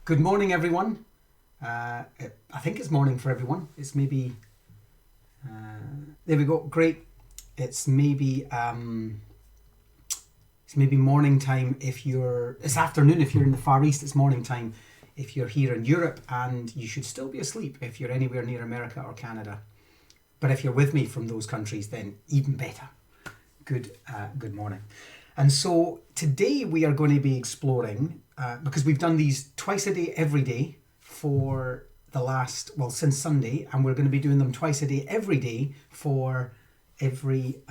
Good morning, everyone. I think it's morning for everyone. It's maybe, there we go, great. It's maybe morning time if you're, it's afternoon if you're in the Far East, it's morning time if you're here in Europe, and you should still be asleep if you're anywhere near America or Canada. But if you're with me from those countries, then even better. Good morning. And so today we are going to be exploring, because we've done these twice a day, every day for the last, well, since Sunday, and we're going to be doing them twice a day, every day for every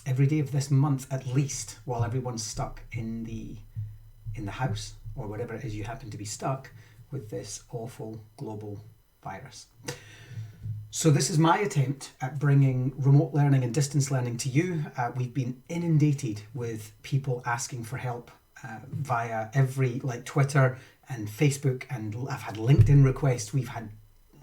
day of this month at least, while everyone's stuck in the house or whatever it is you happen to be stuck with this awful global virus. So this is my attempt at bringing remote learning and distance learning to you. We've been inundated with people asking for help via Twitter and Facebook, and I've had LinkedIn requests. We've had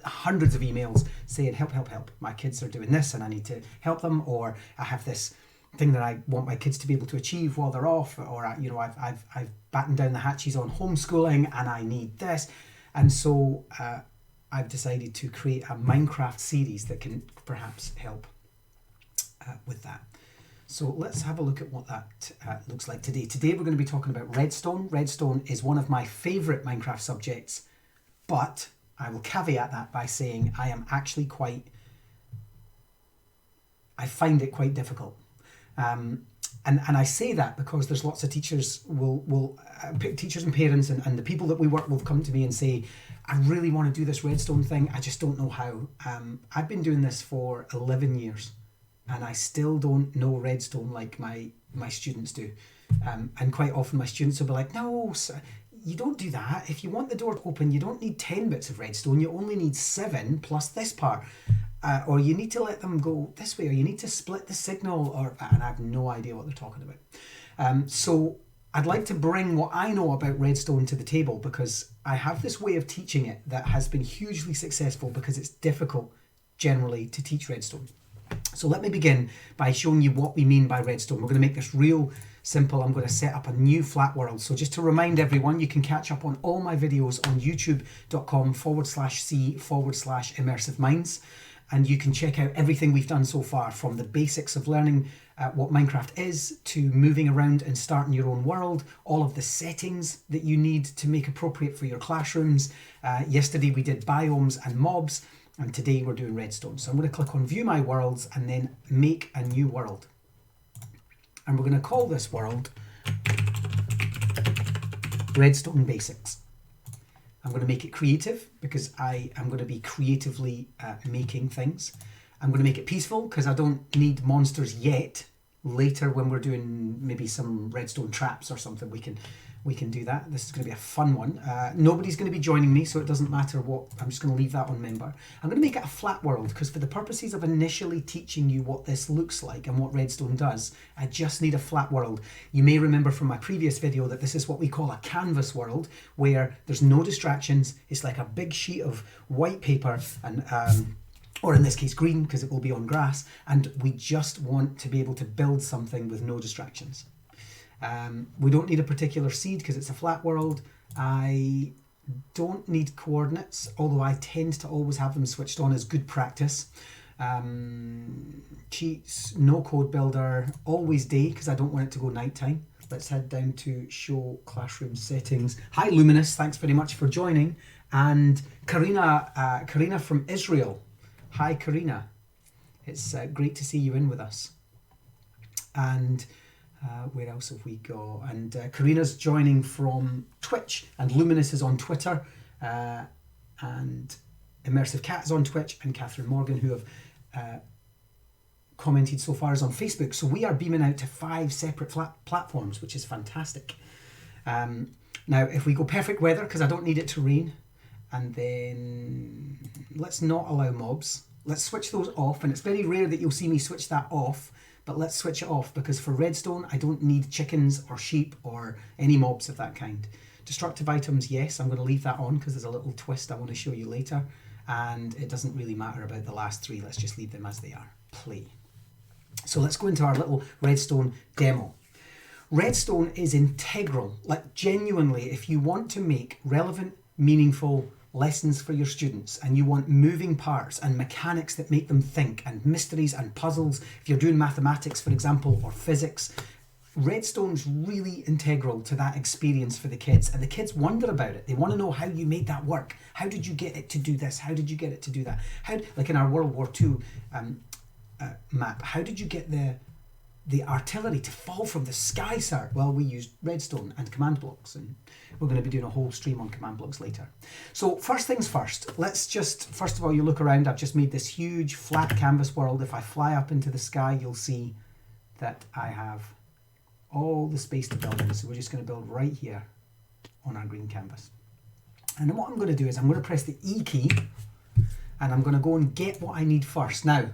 hundreds of emails saying, help, help, help. My kids are doing this and I need to help them, or I have this thing that I want my kids to be able to achieve while they're off, or I've battened down the hatches on homeschooling and I need this. And so I've decided to create a Minecraft series that can perhaps help with that. So let's have a look at what that looks like today. Today we're going to be talking about Redstone. Redstone is one of my favourite Minecraft subjects, but I will caveat that by saying I find it quite difficult. And I say that because there's lots of teachers teachers and parents and the people that we work with come to me and say, I really want to do this Redstone thing. I just don't know how. I've been doing this for 11 years and I still don't know Redstone like my students do. And quite often my students will be like, no, sir, you don't do that. If you want the door to open, you don't need 10 bits of Redstone. You only need 7 plus this part. Or you need to let them go this way, or you need to split the signal, and I have no idea what they're talking about. So I'd like to bring what I know about Redstone to the table, because I have this way of teaching it that has been hugely successful because it's difficult generally to teach Redstone. So let me begin by showing you what we mean by Redstone. We're going to make this real simple. I'm going to set up a new flat world. So just to remind everyone, you can catch up on all my videos on youtube.com/c/immersive minds. And you can check out everything we've done so far, from the basics of learning what Minecraft is, to moving around and starting your own world, all of the settings that you need to make appropriate for your classrooms. Yesterday we did biomes and mobs, and today we're doing Redstone. So I'm going to click on View My Worlds and then Make a New World. And we're going to call this world Redstone Basics. I'm going to make it creative because I am going to be creatively making things. I'm going to make it peaceful because I don't need monsters yet. Later, when we're doing maybe some redstone traps or something, we can do that. This is going to be a fun one. Nobody's going to be joining me, so it doesn't matter what. I'm just going to leave that on member. I'm going to make it a flat world because for the purposes of initially teaching you what this looks like and what Redstone does, I just need a flat world. You may remember from my previous video that this is what we call a canvas world, where there's no distractions. It's like a big sheet of white paper, and or in this case green because it will be on grass, and we just want to be able to build something with no distractions. We don't need a particular seed because it's a flat world. I don't need coordinates, although I tend to always have them switched on as good practice. Cheats, no code builder, always day because I don't want it to go nighttime. Let's head down to show classroom settings. Hi Luminous, thanks very much for joining. And Karina from Israel. Hi Karina, it's great to see you in with us. And where else have we got? And Karina's joining from Twitch, and Luminous is on Twitter, and Immersive Cat is on Twitch, and Catherine Morgan, who have commented so far, is on Facebook. So we are beaming out to 5 separate platforms, which is fantastic. Now, if we go perfect weather, because I don't need it to rain, and then let's not allow mobs. Let's switch those off, and it's very rare that you'll see me switch that off, but let's switch it off because for Redstone, I don't need chickens or sheep or any mobs of that kind. Destructive items, yes, I'm going to leave that on because there's a little twist I want to show you later, and it doesn't really matter about the last 3. Let's just leave them as they are. Play. So let's go into our little Redstone demo. Redstone is integral, like genuinely, if you want to make relevant meaningful lessons for your students, and you want moving parts and mechanics that make them think, and mysteries and puzzles, if you're doing mathematics, for example, or physics, Redstone's really integral to that experience for the kids, and the kids wonder about it. They want to know how you made that work. How did you get it to do this? How did you get it to do that? How, like in our World War II map, how did you get the artillery to fall from the sky, sir? Well, we used Redstone and command blocks, and we're going to be doing a whole stream on command blocks later. So first things first, let's just, first of all, you look around. I've just made this huge flat canvas world. If I fly up into the sky, you'll see that I have all the space to build in. So we're just going to build right here on our green canvas. And then what I'm going to do is I'm going to press the E key, and I'm going to go and get what I need first. Now,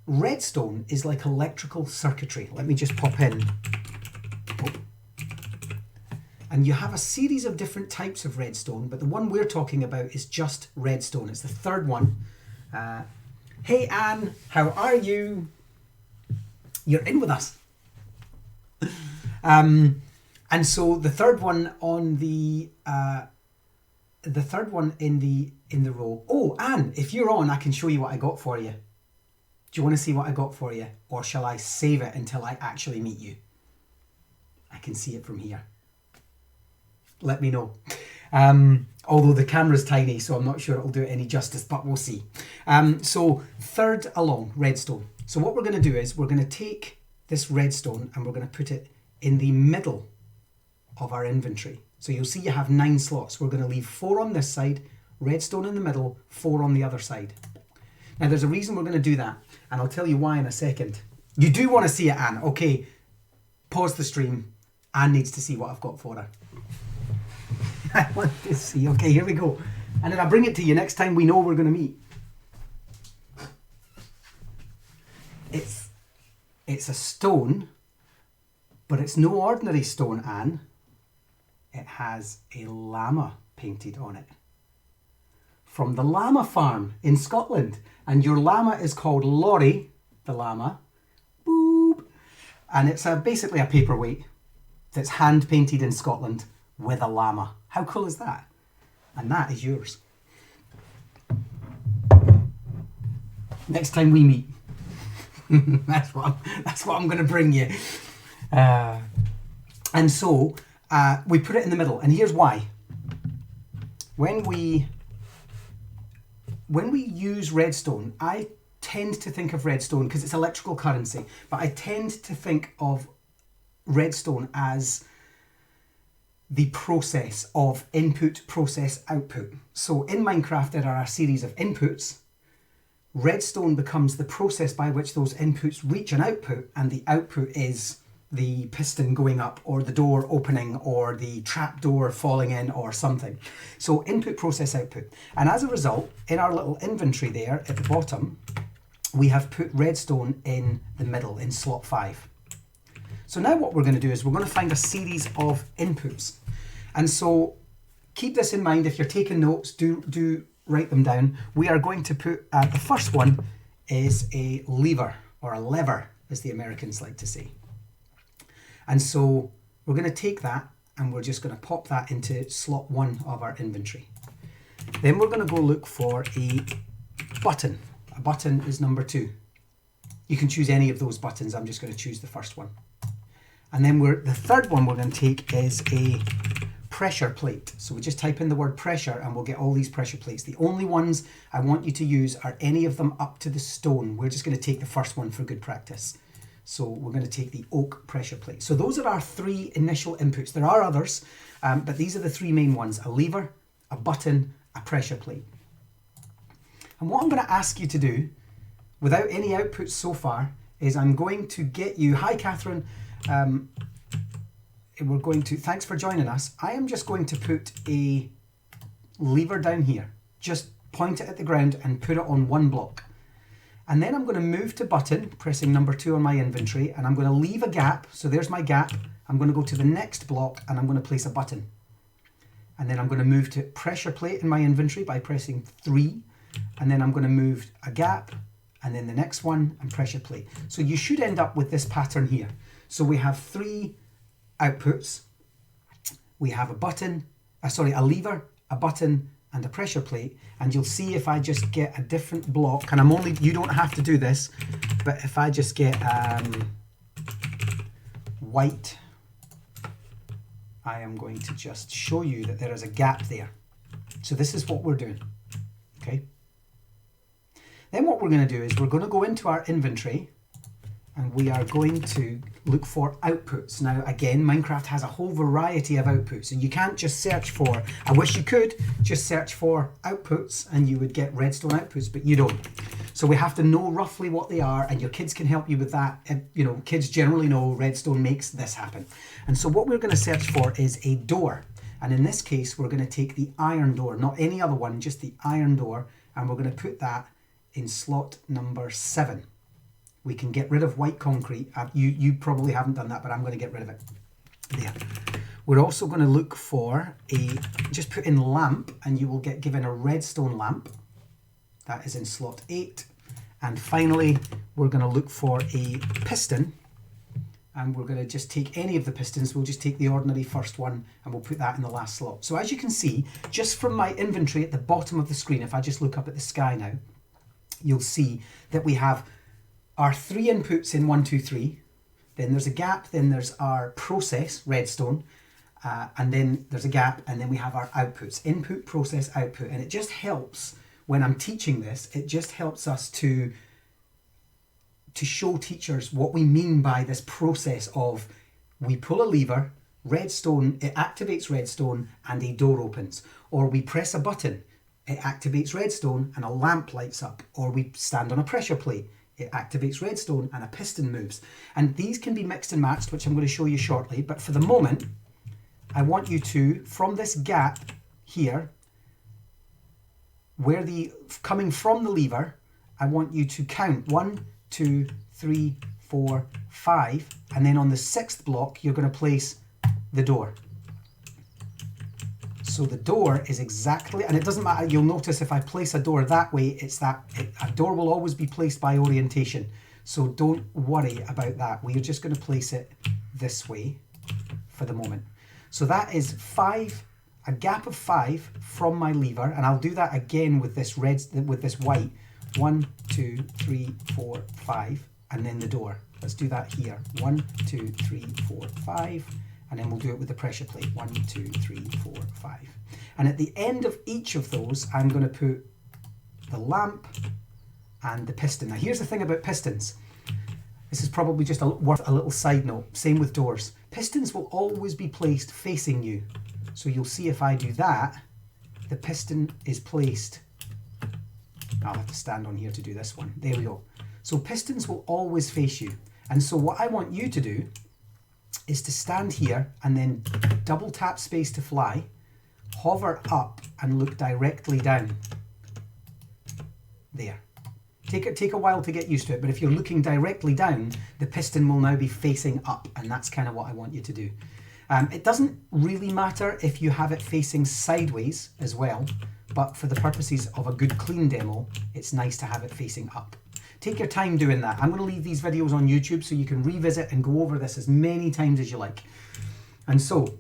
Redstone is like electrical circuitry. Let me just pop in. Oh. And you have a series of different types of redstone, but the one we're talking about is just redstone. It's the third one. Hey Anne, how are you? You're in with us. And so the third one on the third one in the row. Oh, Anne, if you're on, I can show you what I got for you. Do you want to see what I got for you? Or shall I save it until I actually meet you? I can see it from here. Let me know. Although the camera's tiny, so I'm not sure it'll do it any justice, but we'll see. So third along, redstone. So what we're going to do is we're going to take this redstone and we're going to put it in the middle of our inventory. So you'll see you have 9 slots. We're going to leave 4 on this side, redstone in the middle, 4 on the other side. Now there's a reason we're going to do that, and I'll tell you why in a second. You do want to see it, Anne. Okay, pause the stream. Anne needs to see what I've got for her. I want to see. Okay, here we go. And then I'll bring it to you next time we know we're going to meet. It's a stone, but it's no ordinary stone, Anne. It has a llama painted on it. From the llama farm in Scotland. And your llama is called Laurie, the llama. Boop. And it's basically a paperweight that's hand painted in Scotland with a llama. How cool is that? And that is yours. Next time we meet. that's what I'm going to bring you. And so we put it in the middle. And here's why. When we use redstone, I tend to think of redstone because it's electrical currency, but I tend to think of redstone as the process of input, process, output. So in Minecraft, there are a series of inputs. Redstone becomes the process by which those inputs reach an output, and the output is the piston going up, or the door opening, or the trap door falling in, or something. So input, process, output. And as a result, in our little inventory there at the bottom, we have put redstone in the middle, in slot 5. So now what we're going to do is we're going to find a series of inputs. And so keep this in mind. If you're taking notes, do write them down. We are going to put, the first one is a lever, or a lever, as the Americans like to say. And so we're going to take that and we're just going to pop that into slot 1 of our inventory. Then we're going to go look for a button. A button is number 2. You can choose any of those buttons. I'm just going to choose the first one. And then the third one we're going to take is a pressure plate. So we just type in the word pressure and we'll get all these pressure plates. The only ones I want you to use are any of them up to the stone. We're just going to take the first one for good practice. So we're going to take the oak pressure plate. So those are our 3 initial inputs. There are others, but these are the 3 main ones: a lever, a button, a pressure plate. And what I'm going to ask you to do, without any outputs so far, is I'm going to get you, hi Catherine, thanks for joining us. I am just going to put a lever down here. Just point it at the ground and put it on 1 block. And then I'm going to move to button, pressing number 2 on my inventory, and I'm going to leave a gap. So there's my gap. I'm going to go to the next block and I'm going to place a button. And then I'm going to move to pressure plate in my inventory by pressing 3. And then I'm going to move a gap, and then the next one, and pressure plate. So you should end up with this pattern here. So we have 3 outputs. We have a button, a lever, a button and a pressure plate, and you'll see if I just get a different block, and you don't have to do this, but if I just get white, I am going to just show you that there is a gap there. So this is what we're doing, okay? Then what we're going to do is we're going to go into our inventory and we are going to look for outputs. Now again, Minecraft has a whole variety of outputs, and you can't just search for, I wish you could just search for outputs and you would get redstone outputs, but you don't. So we have to know roughly what they are, and your kids can help you with that. You know, kids generally know redstone makes this happen. And so what we're going to search for is a door. And in this case, we're going to take the iron door, not any other one, just the iron door, and we're going to put that in slot number 7. We can get rid of white concrete. You probably haven't done that, but I'm going to get rid of it. There. We're also going to look for just put in lamp, and you will get given a redstone lamp. That is in slot 8. And finally, we're going to look for a piston, and we're going to just take any of the pistons. We'll just take the ordinary first one, and we'll put that in the last slot. So as you can see, just from my inventory at the bottom of the screen, if I just look up at the sky now, you'll see that we have our 3 inputs in 1, 2, 3. Then there's a gap, then there's our process, redstone, and then there's a gap, and then we have our outputs, input, process, output. And it just helps, when I'm teaching this, it just helps us to show teachers what we mean by this process of we pull a lever, redstone, it activates redstone and a door opens. Or we press a button, it activates redstone and a lamp lights up. Or we stand on a pressure plate, it activates redstone and a piston moves. And these can be mixed and matched, which I'm going to show you shortly. But for the moment, I want you to, from this gap here, where coming from the lever, I want you to count 1, 2, 3, 4, 5, and then on the 6th block, you're going to place the door. So the door is exactly, and it doesn't matter, you'll notice if I place a door that way, a door will always be placed by orientation. So don't worry about that. We're just going to place it this way for the moment. So that is 5, a gap of 5 from my lever, and I'll do that again with this white. 1, 2, 3, 4, 5, and then the door. Let's do that here. 1, 2, 3, 4, 5, and then we'll do it with the pressure plate. 1, 2, 3, 4, 5. And at the end of each of those, I'm going to put the lamp and the piston. Now here's the thing about pistons. This is probably just worth a little side note. Same with doors. Pistons will always be placed facing you. So you'll see if I do that, the piston is placed. I'll have to stand on here to do this one. There we go. So pistons will always face you. And so what I want you to do is to stand here and then double tap space to fly, hover up and look directly down. There. Take a while to get used to it, but if you're looking directly down, the piston will now be facing up, and that's kind of what I want you to do. It doesn't really matter if you have it facing sideways as well, but for the purposes of a good clean demo, it's nice to have it facing up. Take your time doing that. I'm going to leave these videos on YouTube so you can revisit and go over this as many times as you like. And so,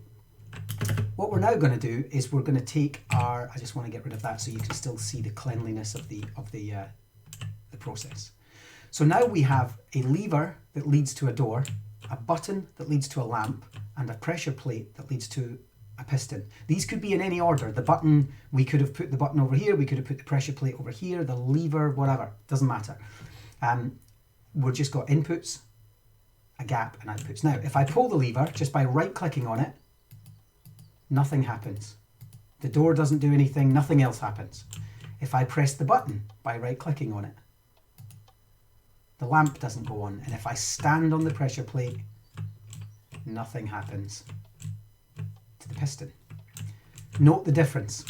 what we're now going to do is we're going to take our, I just want to get rid of that so you can still see the cleanliness of the process. So now we have a lever that leads to a door, a button that leads to a lamp, and a pressure plate that leads to a piston. These could be in any order. The button, we could have put the button over here, we could have put the pressure plate over here, the lever, whatever, doesn't matter. We've just got inputs, a gap, and outputs. Now, if I pull the lever just by right-clicking on it, nothing happens. The door doesn't do anything, nothing else happens. If I press the button by right-clicking on it, the lamp doesn't go on. And if I stand on the pressure plate, nothing happens to the piston. Note the difference.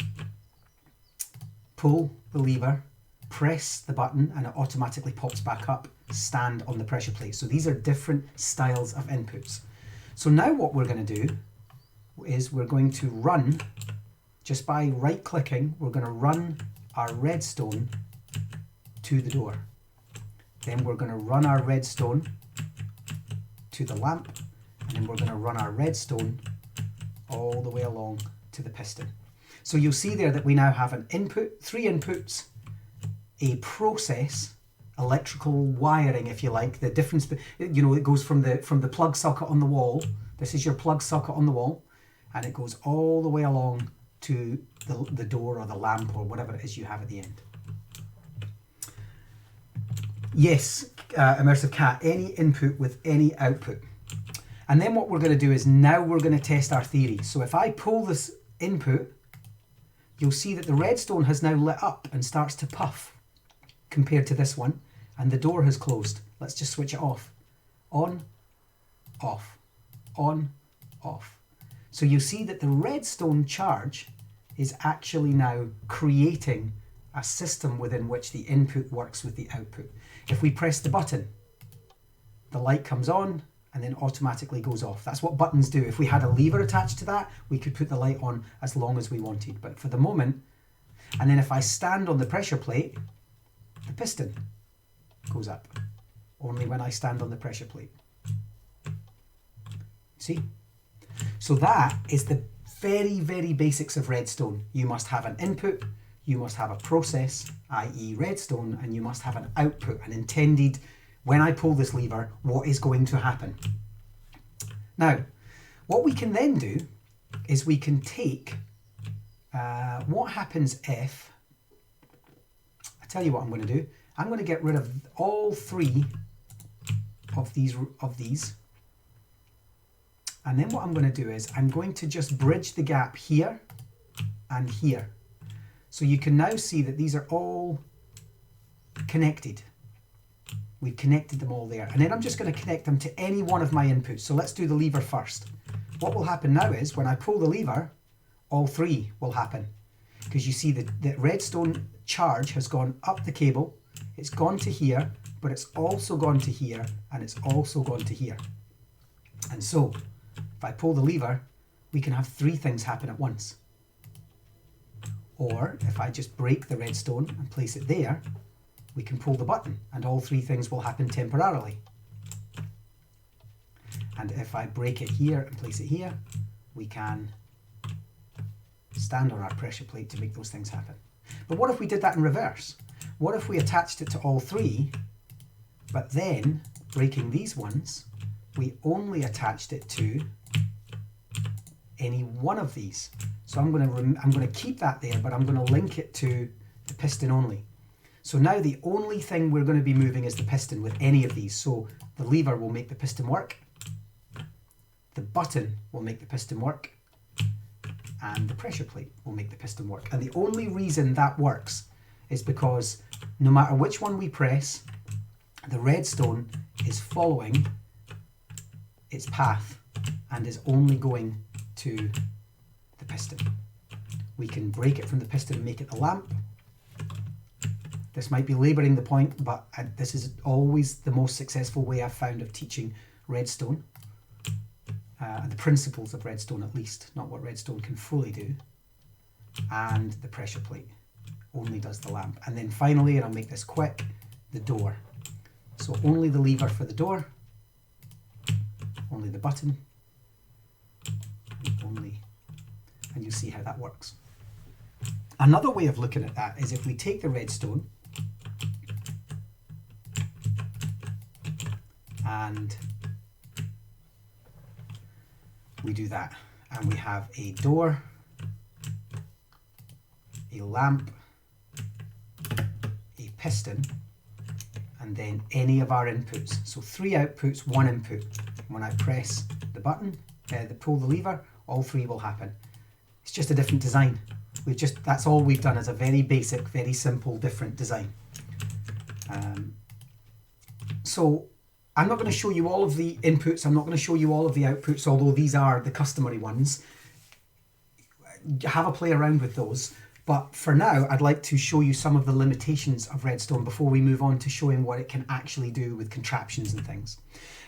Pull the lever, press the button, and it automatically pops back up. Stand on the pressure plate. So these are different styles of inputs. So now what we're going to do is we're going to run, just by right-clicking, we're going to run our redstone to the door. Then we're going to run our redstone to the lamp, and then we're going to run our redstone all the way along to the piston. So you'll see there that we now have an input, 3 inputs, a process, electrical wiring, if you like. The difference, you know, it goes from the plug socket on the wall. This is your plug socket on the wall, and it goes all the way along to the door or the lamp or whatever it is you have at the end. Yes, Immersive Cat, any input with any output. And then what we're going to do is now we're going to test our theory. So if I pull this input, you'll see that the redstone has now lit up and starts to puff compared to this one, and the door has closed. Let's just switch it off. On, off, on, off. So you see that the redstone charge is actually now creating a system within which the input works with the output. If we press the button, the light comes on and then automatically goes off. That's what buttons do. If we had a lever attached to that, we could put the light on as long as we wanted. But for the moment, and then if I stand on the pressure plate, the piston goes up. Only when I stand on the pressure plate. See? So that is the very, very basics of redstone. You must have an input, you must have a process, i.e. redstone, and you must have an output, an intended, when I pull this lever, what is going to happen. Now, what we can then do is we can take, what happens if, I tell you what I'm going to do, I'm going to get rid of all 3 of these. And then what I'm going to do is I'm going to just bridge the gap here and here. So you can now see that these are all connected. We've connected them all there. And then I'm just going to connect them to any one of my inputs. So let's do the lever first. What will happen now is when I pull the lever, all 3 will happen. Because you see the redstone charge has gone up the cable, it's gone to here, but it's also gone to here, and it's also gone to here. And so, if I pull the lever, we can have 3 things happen at once. Or, if I just break the redstone and place it there, we can pull the button, and all 3 things will happen temporarily. And if I break it here and place it here, we can stand on our pressure plate to make those things happen. But what if we did that in reverse? What if we attached it to all 3, but then, breaking these ones, we only attached it to any one of these? So I'm going to keep that there, but I'm going to link it to the piston only. So now the only thing we're going to be moving is the piston with any of these. So the lever will make the piston work, the button will make the piston work, and the pressure plate will make the piston work. And the only reason that works is because no matter which one we press, the redstone is following its path and is only going to the piston. We can break it from the piston and make it the lamp. This might be labouring the point, but this is always the most successful way I've found of teaching redstone. The principles of redstone at least, not what redstone can fully do. And the pressure plate only does the lamp. And then finally, and I'll make this quick, the door. So only the lever for the door, only the button, and you'll see how that works. Another way of looking at that is if we take the redstone and we do that, and we have a door, a lamp, a piston, and then any of our inputs. So 3 outputs, 1 input. When I press the button, pull the lever, all 3 will happen. It's just a different design. That's all we've done is a very basic, very simple, different design. So I'm not going to show you all of the inputs, I'm not going to show you all of the outputs, although these are the customary ones. Have a play around with those. But for now, I'd like to show you some of the limitations of redstone before we move on to showing what it can actually do with contraptions and things.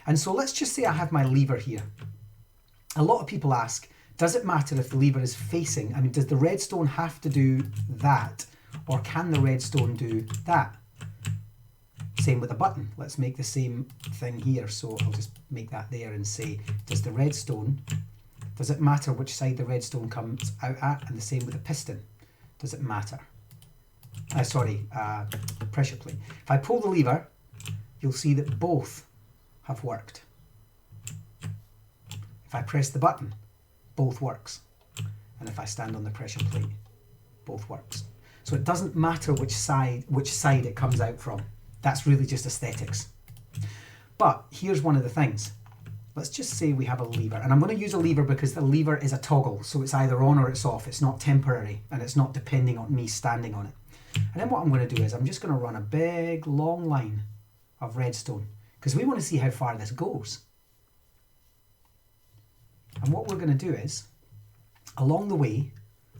And so let's just say I have my lever here. A lot of people ask, does it matter if the lever is facing? I mean, does the redstone have to do that? Or can the redstone do that? Same with a button. Let's make the same thing here. So I'll just make that there and say, does the redstone Does it matter which side the redstone comes out at? And the same with the piston. Does it matter? Pressure plate. If I pull the lever, you'll see that both have worked. If I press the button, both works. And if I stand on the pressure plate, both works. So it doesn't matter which side it comes out from. That's really just aesthetics. But here's one of the things. Let's just say we have a lever, and I'm going to use a lever because the lever is a toggle, so it's either on or it's off. It's not temporary, and it's not depending on me standing on it. And then what I'm going to do is I'm just going to run a big long line of redstone because we want to see how far this goes. And what we're going to do is, along the way,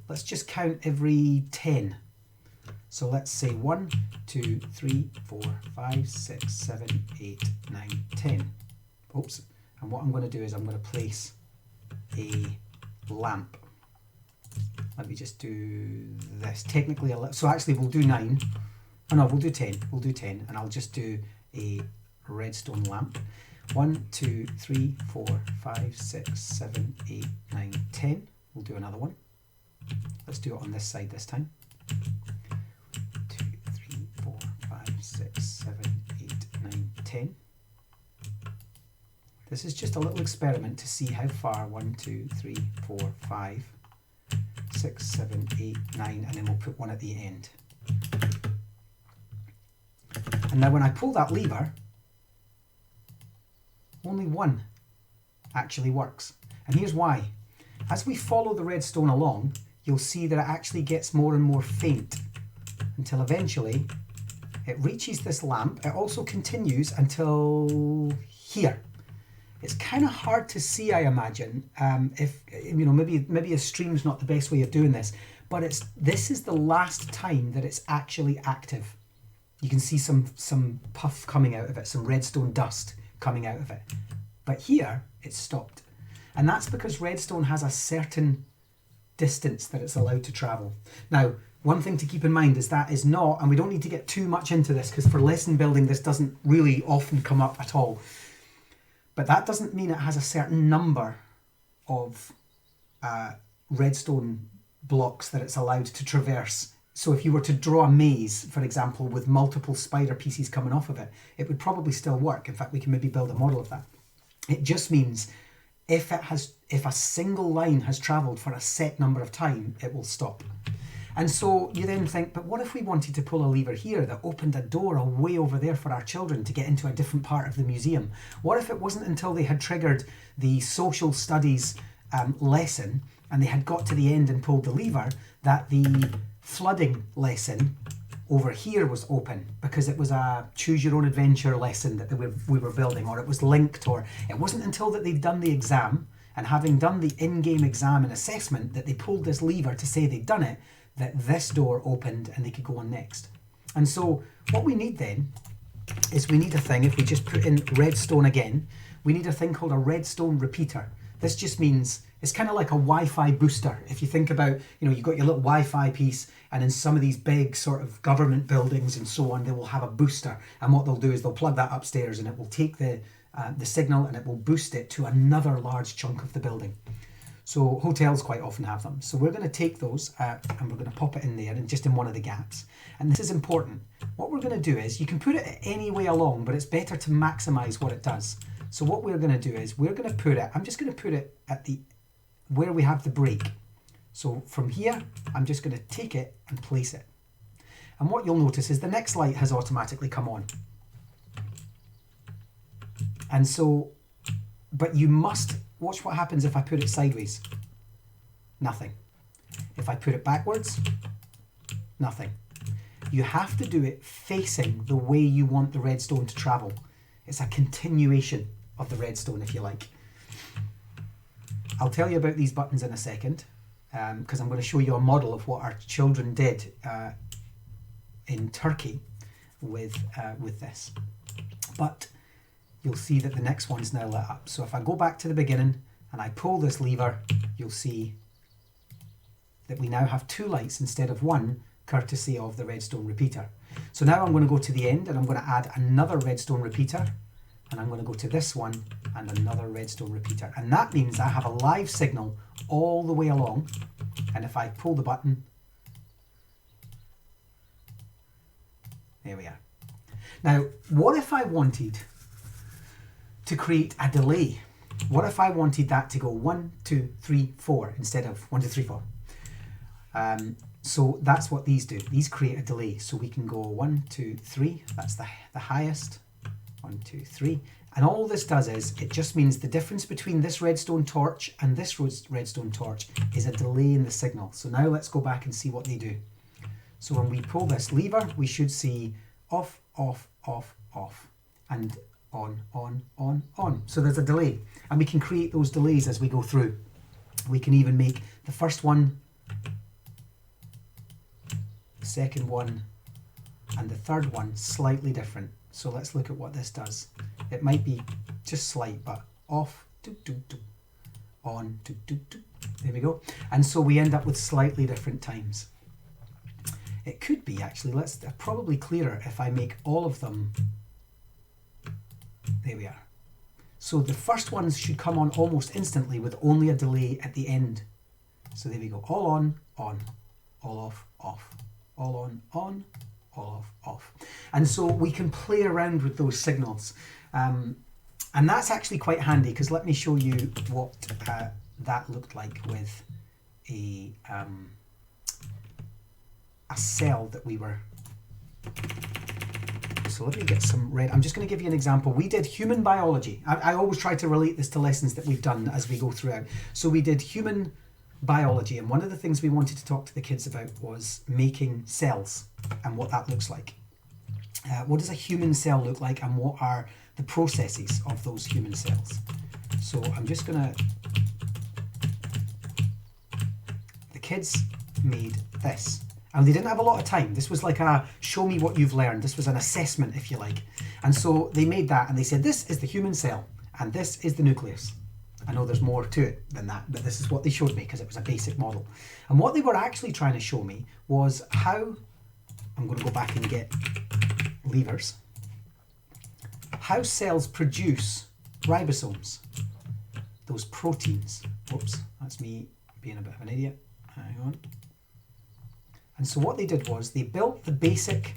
let's just count every 10. So let's say 1, 2, 3, 4, 5, 6, 7, 8, 9, 10. Oops. And what I'm going to do is I'm going to place a lamp. Let me just do this. Technically, so actually we'll do 9. Oh no, we'll do 10. We'll do 10. And I'll just do a redstone lamp. 1, 2, 3, 4, 5, 6, 7, 8, 9, 10. We'll do another one. Let's do it on this side this time. 2, 3, 4, 5, 6, 7, 8, 9, 10. This is just a little experiment to see how far 1, 2, 3, 4, 5, 6, 7, 8, 9, and then we'll put one at the end. And now when I pull that lever, only one actually works. And here's why. As we follow the redstone along, you'll see that it actually gets more and more faint until eventually it reaches this lamp. It also continues until here. It's kind of hard to see, I imagine, if you know, maybe a stream's not the best way of doing this, but this is the last time that it's actually active. You can see some puff coming out of it, some redstone dust coming out of it. But here, it's stopped. And that's because redstone has a certain distance that it's allowed to travel. Now, one thing to keep in mind is that is not, and we don't need to get too much into this because for lesson building this doesn't really often come up at all, but that doesn't mean it has a certain number of redstone blocks that it's allowed to traverse. So if you were to draw a maze, for example, with multiple spider pieces coming off of it, it would probably still work. In fact, we can maybe build a model of that. It just means if a single line has travelled for a set number of time, it will stop. And so you then think, but what if we wanted to pull a lever here that opened a door away over there for our children to get into a different part of the museum? What if it wasn't until they had triggered the social studies lesson and they had got to the end and pulled the lever that the flooding lesson over here was open because it was a choose your own adventure lesson that we were building, or it was linked, or it wasn't until that they'd done the exam, and having done the in-game exam and assessment, that they pulled this lever to say they'd done it, that this door opened and they could go on next. And so what we need then is we need a thing, if we just put in redstone again, we need a thing called a redstone repeater. This just means it's kind of like a Wi-Fi booster. If you think about, you know, you've got your little Wi-Fi piece, and in some of these big sort of government buildings and so on, they will have a booster. And what they'll do is they'll plug that upstairs and it will take the signal and it will boost it to another large chunk of the building. So hotels quite often have them. So we're going to take those and we're going to pop it in there and just in one of the gaps. And this is important. What we're going to do is, you can put it any way along, but it's better to maximize what it does. So what we're going to do is we're going to put it, I'm just going to put it at where we have the break. So from here, I'm just going to take it and place it. And what you'll notice is the next light has automatically come on. And so, but you must watch what happens if I put it sideways. Nothing. If I put it backwards, nothing. You have to do it facing the way you want the redstone to travel. It's a continuation of the redstone, if you like. I'll tell you about these buttons in a second, because I'm going to show you a model of what our children did in Turkey with this. But you'll see that the next one's now lit up. So if I go back to the beginning and I pull this lever, you'll see that we now have two lights instead of one, courtesy of the redstone repeater. So now I'm going to go to the end and I'm going to add another redstone repeater, and I'm going to go to this one and another redstone repeater. And that means I have a live signal all the way along. And if I pull the button, there we are. Now, what if I wanted to create a delay? What if I wanted that to go 1, 2, 3, 4 instead of 1, 2, 3, 4? So that's what these do. These create a delay. So we can go 1, 2, 3. That's the highest. 1, 2, 3. And all this does is, it just means the difference between this redstone torch and this redstone torch is a delay in the signal. So now let's go back and see what they do. So when we pull this lever, we should see off, off, off, off, and on, on, on, on. So there's a delay. And we can create those delays as we go through. We can even make the first one, the second one, and the third one slightly different. So let's look at what this does. It might be just slight, but off, do, do, do, on, do, do, do. There we go. And so we end up with slightly different times. It could be actually, let's probably clearer if I make all of them. There we are. So the first ones should come on almost instantly with only a delay at the end. So there we go. All on, all off, off. All on, all off, off. And so we can play around with those signals. And that's actually quite handy, because let me show you what that looked like with a cell that we were. So let me get some red. I'm just going to give you an example. We did human biology. I always try to relate this to lessons that we've done as we go throughout. So we did human biology, and one of the things we wanted to talk to the kids about was making cells and what that looks like. What does a human cell look like, and what are the processes of those human cells? So I'm just going to. The kids made this. And they didn't have a lot of time. This was like a show me what you've learned. This was an assessment, if you like. And so they made that, and they said, this is the human cell, and this is the nucleus. I know there's more to it than that, but this is what they showed me because it was a basic model. And what they were actually trying to show me was how, I'm going to go back and get levers, how cells produce ribosomes, those proteins. Oops, that's me being a bit of an idiot. Hang on. And so what they did was they built the basic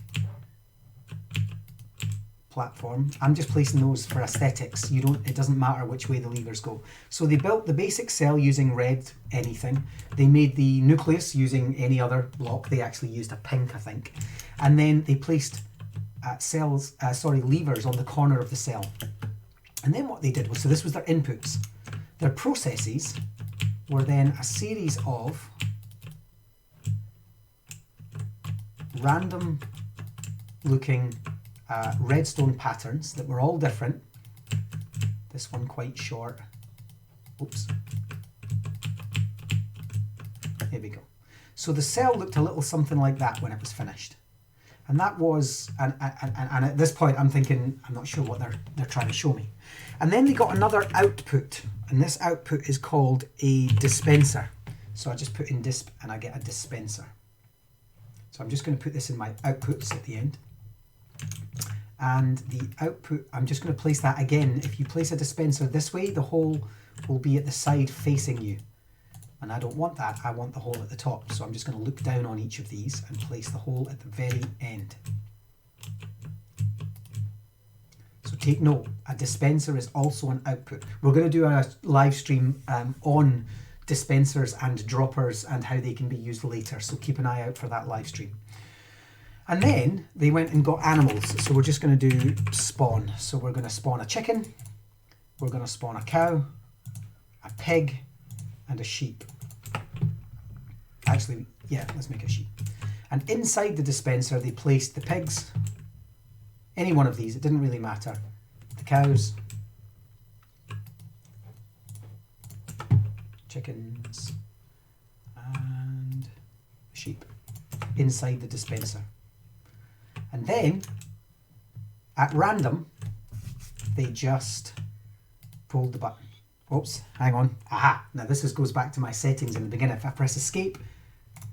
platform. I'm just placing those for aesthetics. It doesn't matter which way the levers go. So they built the basic cell using red anything. They made the nucleus using any other block. They actually used a pink, I think. And then they placed levers on the corner of the cell. And then what they did was, so this was their inputs. Their processes were then a series of random looking redstone patterns that were all different. This one quite short. Oops. Here we go. So the cell looked a little something like that when it was finished. And that was, and at this point I'm thinking, I'm not sure what they're trying to show me. And then they got another output, and this output is called a dispenser. So I just put in disp and I get a dispenser. So I'm just going to put this in my outputs at the end. And the output, I'm just going to place that again. If you place a dispenser this way, the hole will be at the side facing you. And I don't want that, I want the hole at the top. So I'm just going to look down on each of these and place the hole at the very end. So take note, a dispenser is also an output. We're going to do a live stream on dispensers and droppers and how they can be used later, so keep an eye out for that live stream. And then they went and got animals, so we're just going to do spawn. So we're going to spawn a chicken, we're going to spawn a cow, a pig, and a sheep. Actually, yeah, let's make a sheep. And inside the dispenser they placed the pigs, any one of these, it didn't really matter, the cows, chickens, and sheep inside the dispenser. And then, at random, they just pulled the button. Oops, hang on. Aha! Now this goes back to my settings in the beginning. If I press escape,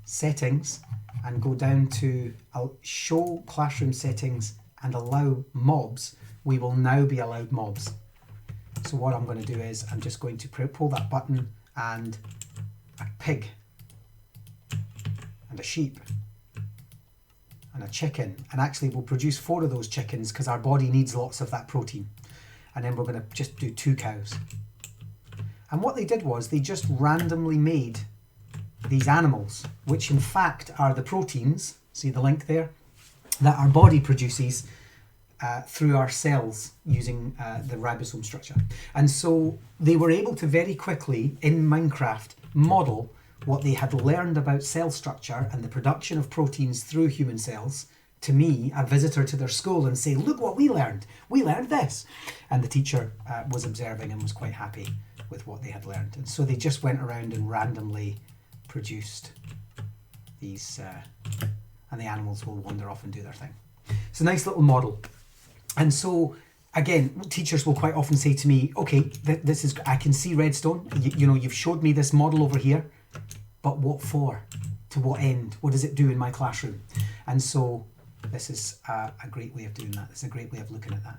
settings, and go down to show classroom settings and allow mobs, we will now be allowed mobs. So what I'm going to do is I'm just going to pull that button, and a pig and a sheep and a chicken, and actually we'll produce 4 of those chickens because our body needs lots of that protein. And then we're going to just do 2 cows. And what they did was they just randomly made these animals, which in fact are the proteins, see the link there, that our body produces through our cells using the ribosome structure. And so they were able to very quickly in Minecraft model what they had learned about cell structure and the production of proteins through human cells to me, a visitor to their school, and say, look what we learned. We learned this. And the teacher was observing and was quite happy with what they had learned. And so they just went around and randomly produced these, and the animals will wander off and do their thing. It's a nice little model. And so, again, teachers will quite often say to me, okay, this is, I can see Redstone. You know, you've showed me this model over here, but what for? To what end? What does it do in my classroom? And so this is a great way of doing that. It's a great way of looking at that.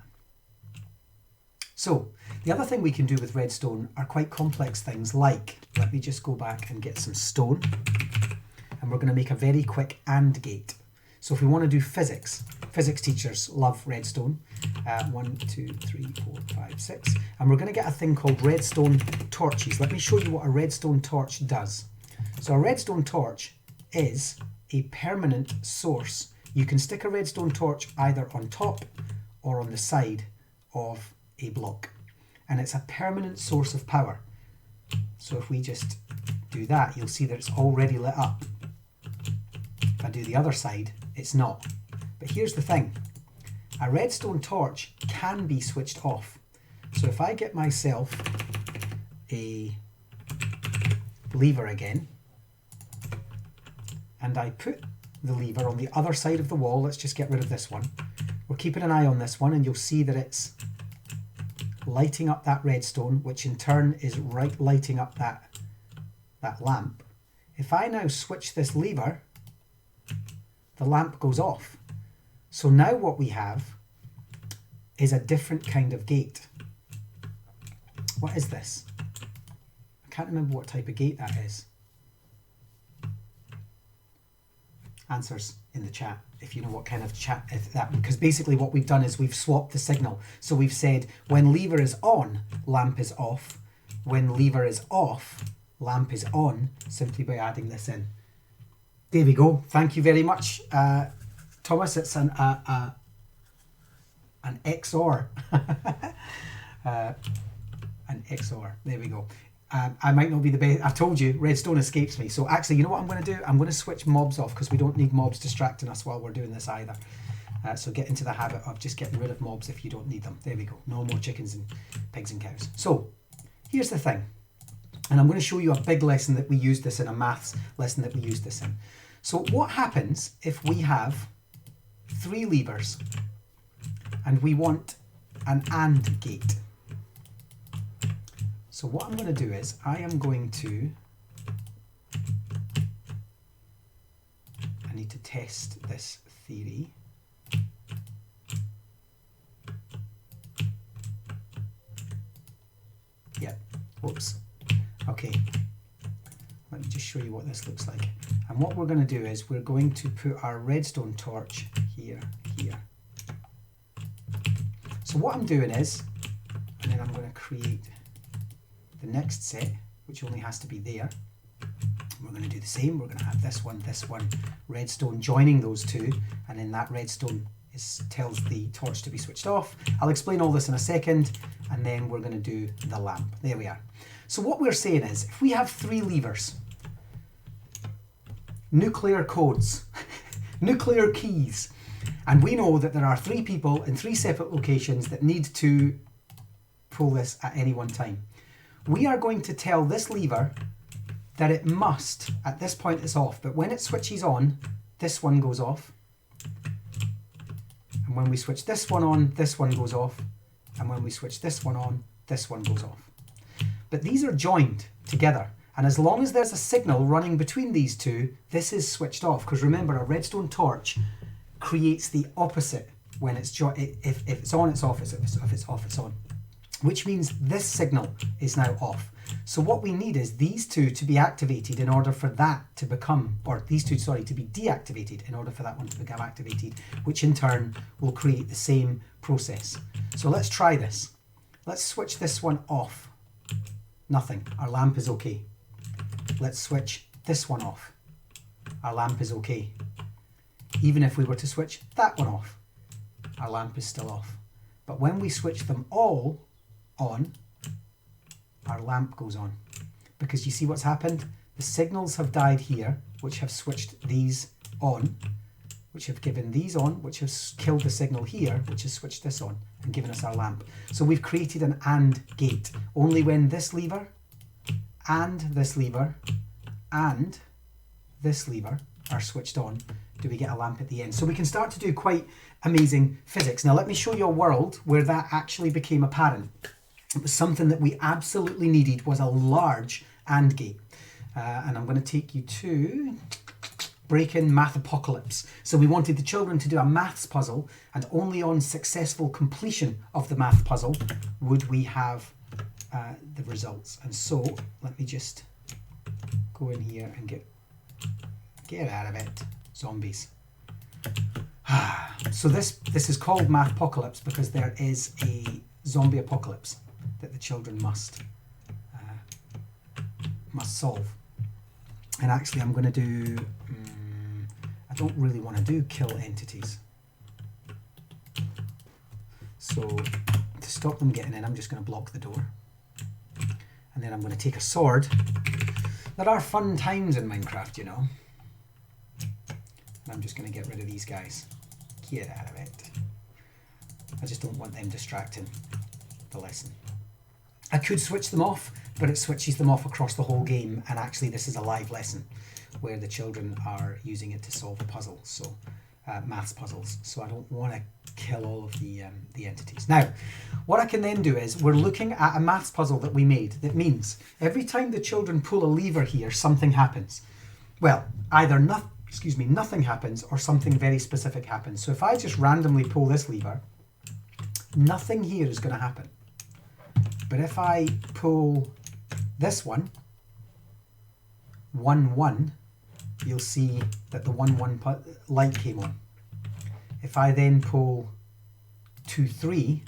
So the other thing we can do with Redstone are quite complex things like, let me just go back and get some stone, and we're going to make a very quick AND gate. So if we want to do physics teachers love Redstone. 1, 2, 3, 4, 5, 6. And we're going to get a thing called redstone torches. Let me show you what a redstone torch does. So a redstone torch is a permanent source. You can stick a redstone torch either on top or on the side of a block. And it's a permanent source of power. So if we just do that, you'll see that it's already lit up. If I do the other side, it's not. But here's the thing. A redstone torch can be switched off. So if I get myself a lever again, and I put the lever on the other side of the wall, let's just get rid of this one. We're keeping an eye on this one, and you'll see that it's lighting up that redstone, which in turn is lighting up that lamp. If I now switch this lever, the lamp goes off. So now what we have is a different kind of gate. What is this? I can't remember what type of gate that is. Answers in the chat if you know what kind of chat, because basically what we've done is we've swapped the signal. So we've said when lever is on, lamp is off. When lever is off, lamp is on, simply by adding this in. There we go. Thank you very much, Thomas. It's an XOR. An XOR. There we go. I might not be the best. I told you, redstone escapes me. So actually, you know what I'm going to do? I'm going to switch mobs off because we don't need mobs distracting us while we're doing this either. So get into the habit of just getting rid of mobs if you don't need them. There we go. No more chickens and pigs and cows. So here's the thing. And I'm going to show you a big lesson that we use this in, a maths lesson that we use this in. So what happens if we have 3 levers and we want an AND gate? So what I'm going to do is I need to test this theory. Yeah, whoops. Okay, let me just show you what this looks like. And what we're going to do is we're going to put our redstone torch here. So what I'm doing is, and then I'm going to create the next set, which only has to be there. We're going to do the same. We're going to have this one, redstone joining those two, and then that redstone tells the torch to be switched off. I'll explain all this in a second, and then we're going to do the lamp. There we are. So what we're saying is, if we have 3 levers, nuclear codes, nuclear keys, and we know that there are 3 people in 3 separate locations that need to pull this at any one time, we are going to tell this lever that it must, at this point it's off, but when it switches on, this one goes off. And when we switch this one on, this one goes off. And when we switch this one on, this one goes off. But these are joined together. And as long as there's a signal running between these two, this is switched off. Because remember, a redstone torch creates the opposite when it's if it's on, it's off. If it's off, it's on. Which means this signal is now off. So what we need is these two to be activated in order for that to become, or these two, sorry, to be deactivated in order for that one to become activated, which in turn will create the same process. So let's try this. Let's switch this one off. Nothing. Our lamp is okay. Let's switch this one off. Our lamp is okay. Even if we were to switch that one off, our lamp is still off. But when we switch them all on, our lamp goes on. Because you see what's happened? The signals have died here, which have switched these on, which have given these on, which has killed the signal here, which has switched this on and given us our lamp. So we've created an AND gate. Only when this lever and this lever and this lever are switched on do we get a lamp at the end. So we can start to do quite amazing physics. Now let me show you a world where that actually became apparent. It was something that we absolutely needed, was a large AND gate. And I'm going to take you to Break-In Math Apocalypse. So we wanted the children to do a maths puzzle, and only on successful completion of the math puzzle would we have the results. And so let me just go in here and get out of it, zombies. So this is called Math Apocalypse because there is a zombie apocalypse that the children must solve. And actually I'm going to do, I don't really want to do kill entities. So to stop them getting in, I'm just going to block the door. And then I'm going to take a sword. There are fun times in Minecraft, you know. And I'm just going to get rid of these guys. Get out of it. I just don't want them distracting the lesson. I could switch them off, but it switches them off across the whole game, and actually this is a live lesson where the children are using it to solve a puzzle, so maths puzzles. So I don't want to kill all of the entities. Now, what I can then do is we're looking at a maths puzzle that we made that means every time the children pull a lever here, something happens. Well, either nothing happens or something very specific happens. So if I just randomly pull this lever, nothing here is going to happen. But if I pull this one, 1, 1, you'll see that the 1, 1 light came on. If I then pull 2, 3,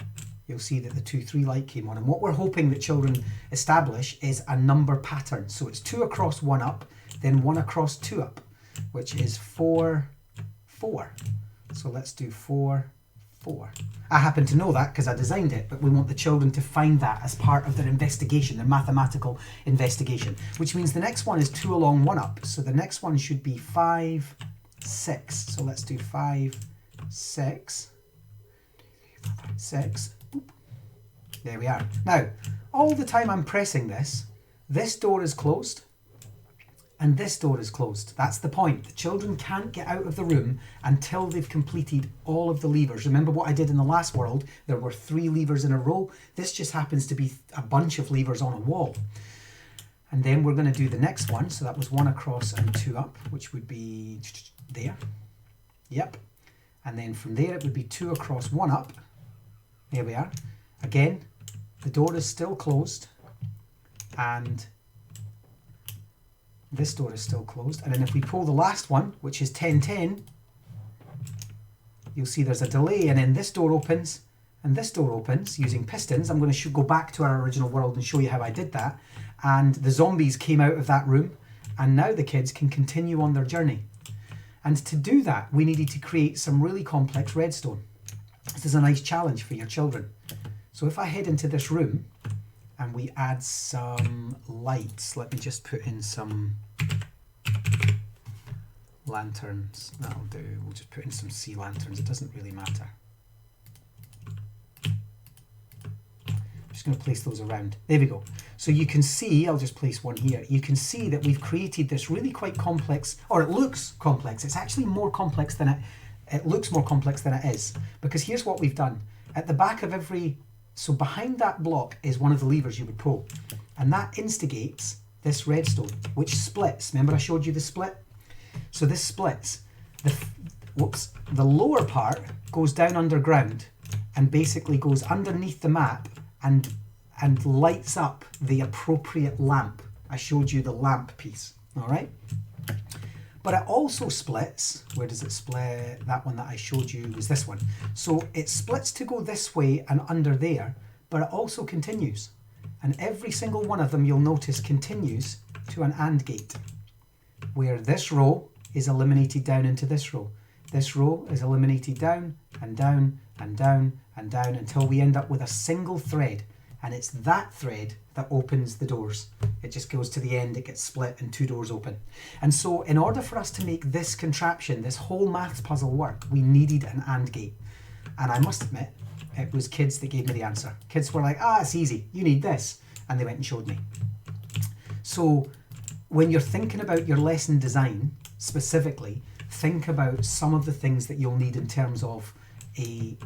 you'll see that the 2, 3 light came on. And what we're hoping that children establish is a number pattern. So it's 2 across 1 up, then 1 across 2 up, which is 4, 4. So let's do 4, 4. I happen to know that because I designed it, but we want the children to find that as part of their investigation, their mathematical investigation, which means the next one is 2 along 1 up. So the next one should be 5, 6. So let's do 5, 6, 6. Boop. There we are. Now, all the time I'm pressing this door is closed, and this door is closed. That's the point. The children can't get out of the room until they've completed all of the levers. Remember what I did in the last world? There were 3 levers in a row. This just happens to be a bunch of levers on a wall. And then we're going to do the next one. So that was 1 across and 2 up, which would be there. Yep. And then from there it would be 2 across 1 up. There we are. Again, the door is still closed, and this door is still closed. And then if we pull the last one, which is 10, 10, you'll see there's a delay, and then this door opens and this door opens using pistons. I'm going to go back to our original world and show you how I did that. And the zombies came out of that room, and now the kids can continue on their journey. And to do that, we needed to create some really complex redstone. This is a nice challenge for your children. So if I head into this room and we add some lights, let me just put in some lanterns. That'll do. We'll just put in some sea lanterns. It doesn't really matter. I'm just going to place those around. There we go. So you can see, I'll just place one here. You can see that we've created this really quite complex, or it looks complex. It's actually more complex than it looks more complex than it is. Because here's what we've done. At the back of so behind that block is one of the levers you would pull. And that instigates this redstone, which splits. Remember I showed you the split? So this splits. whoops, the lower part goes down underground and basically goes underneath the map and lights up the appropriate lamp. I showed you the lamp piece, all right? But it also splits. Where does it split? That one that I showed you was this one. So it splits to go this way and under there, but it also continues. And every single one of them, you'll notice, continues to an AND gate, where this row is eliminated down into this row. This row is eliminated down and down and down and down until we end up with a single thread. And it's that thread that opens the doors. It just goes to the end, it gets split and 2 doors open. And so in order for us to make this contraption, this whole maths puzzle work, we needed an AND gate. And I must admit, it was kids that gave me the answer. Kids were like, it's easy, you need this. And they went and showed me. So when you're thinking about your lesson design, specifically, think about some of the things that you'll need in terms of a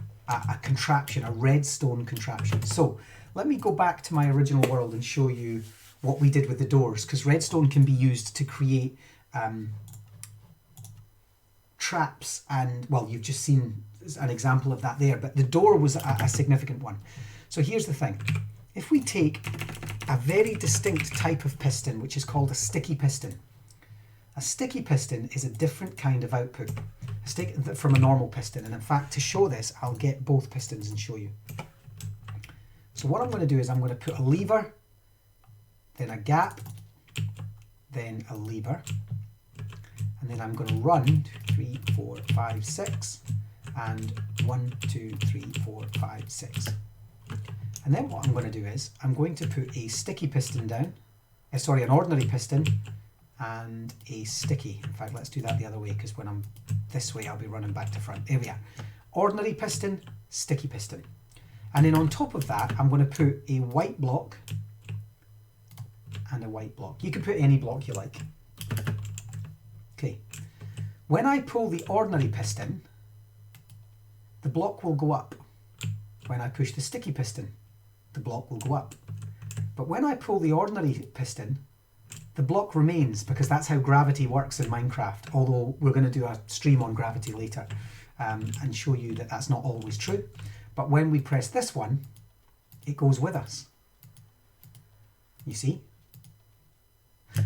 contraption, a redstone contraption. So let me go back to my original world and show you what we did with the doors, because redstone can be used to create traps, and well, you've just seen an example of that there, but the door was a significant one. So here's the thing. If we take a very distinct type of piston, which is called a sticky piston. A sticky piston is a different kind of output from a normal piston. And in fact, to show this, I'll get both pistons and show you. So what I'm going to do is I'm going to put a lever, then a gap, then a lever, and then I'm going to run 2, 3, 4, 5, 6, and 1, 2, 3, 4, 5, 6. And then what I'm going to do is I'm going to put a sticky piston down, an ordinary piston, and a sticky. In fact, let's do that the other way, because when I'm this way, I'll be running back to front. There we are. Ordinary piston, sticky piston. And then on top of that, I'm going to put a white block and a white block. You can put any block you like. Okay. When I pull the ordinary piston, the block will go up. When I push the sticky piston, the block will go up. But when I pull the ordinary piston, the block remains, because that's how gravity works in Minecraft, although we're going to do a stream on gravity later and show you that that's not always true. But when we press this one, it goes with us. You see?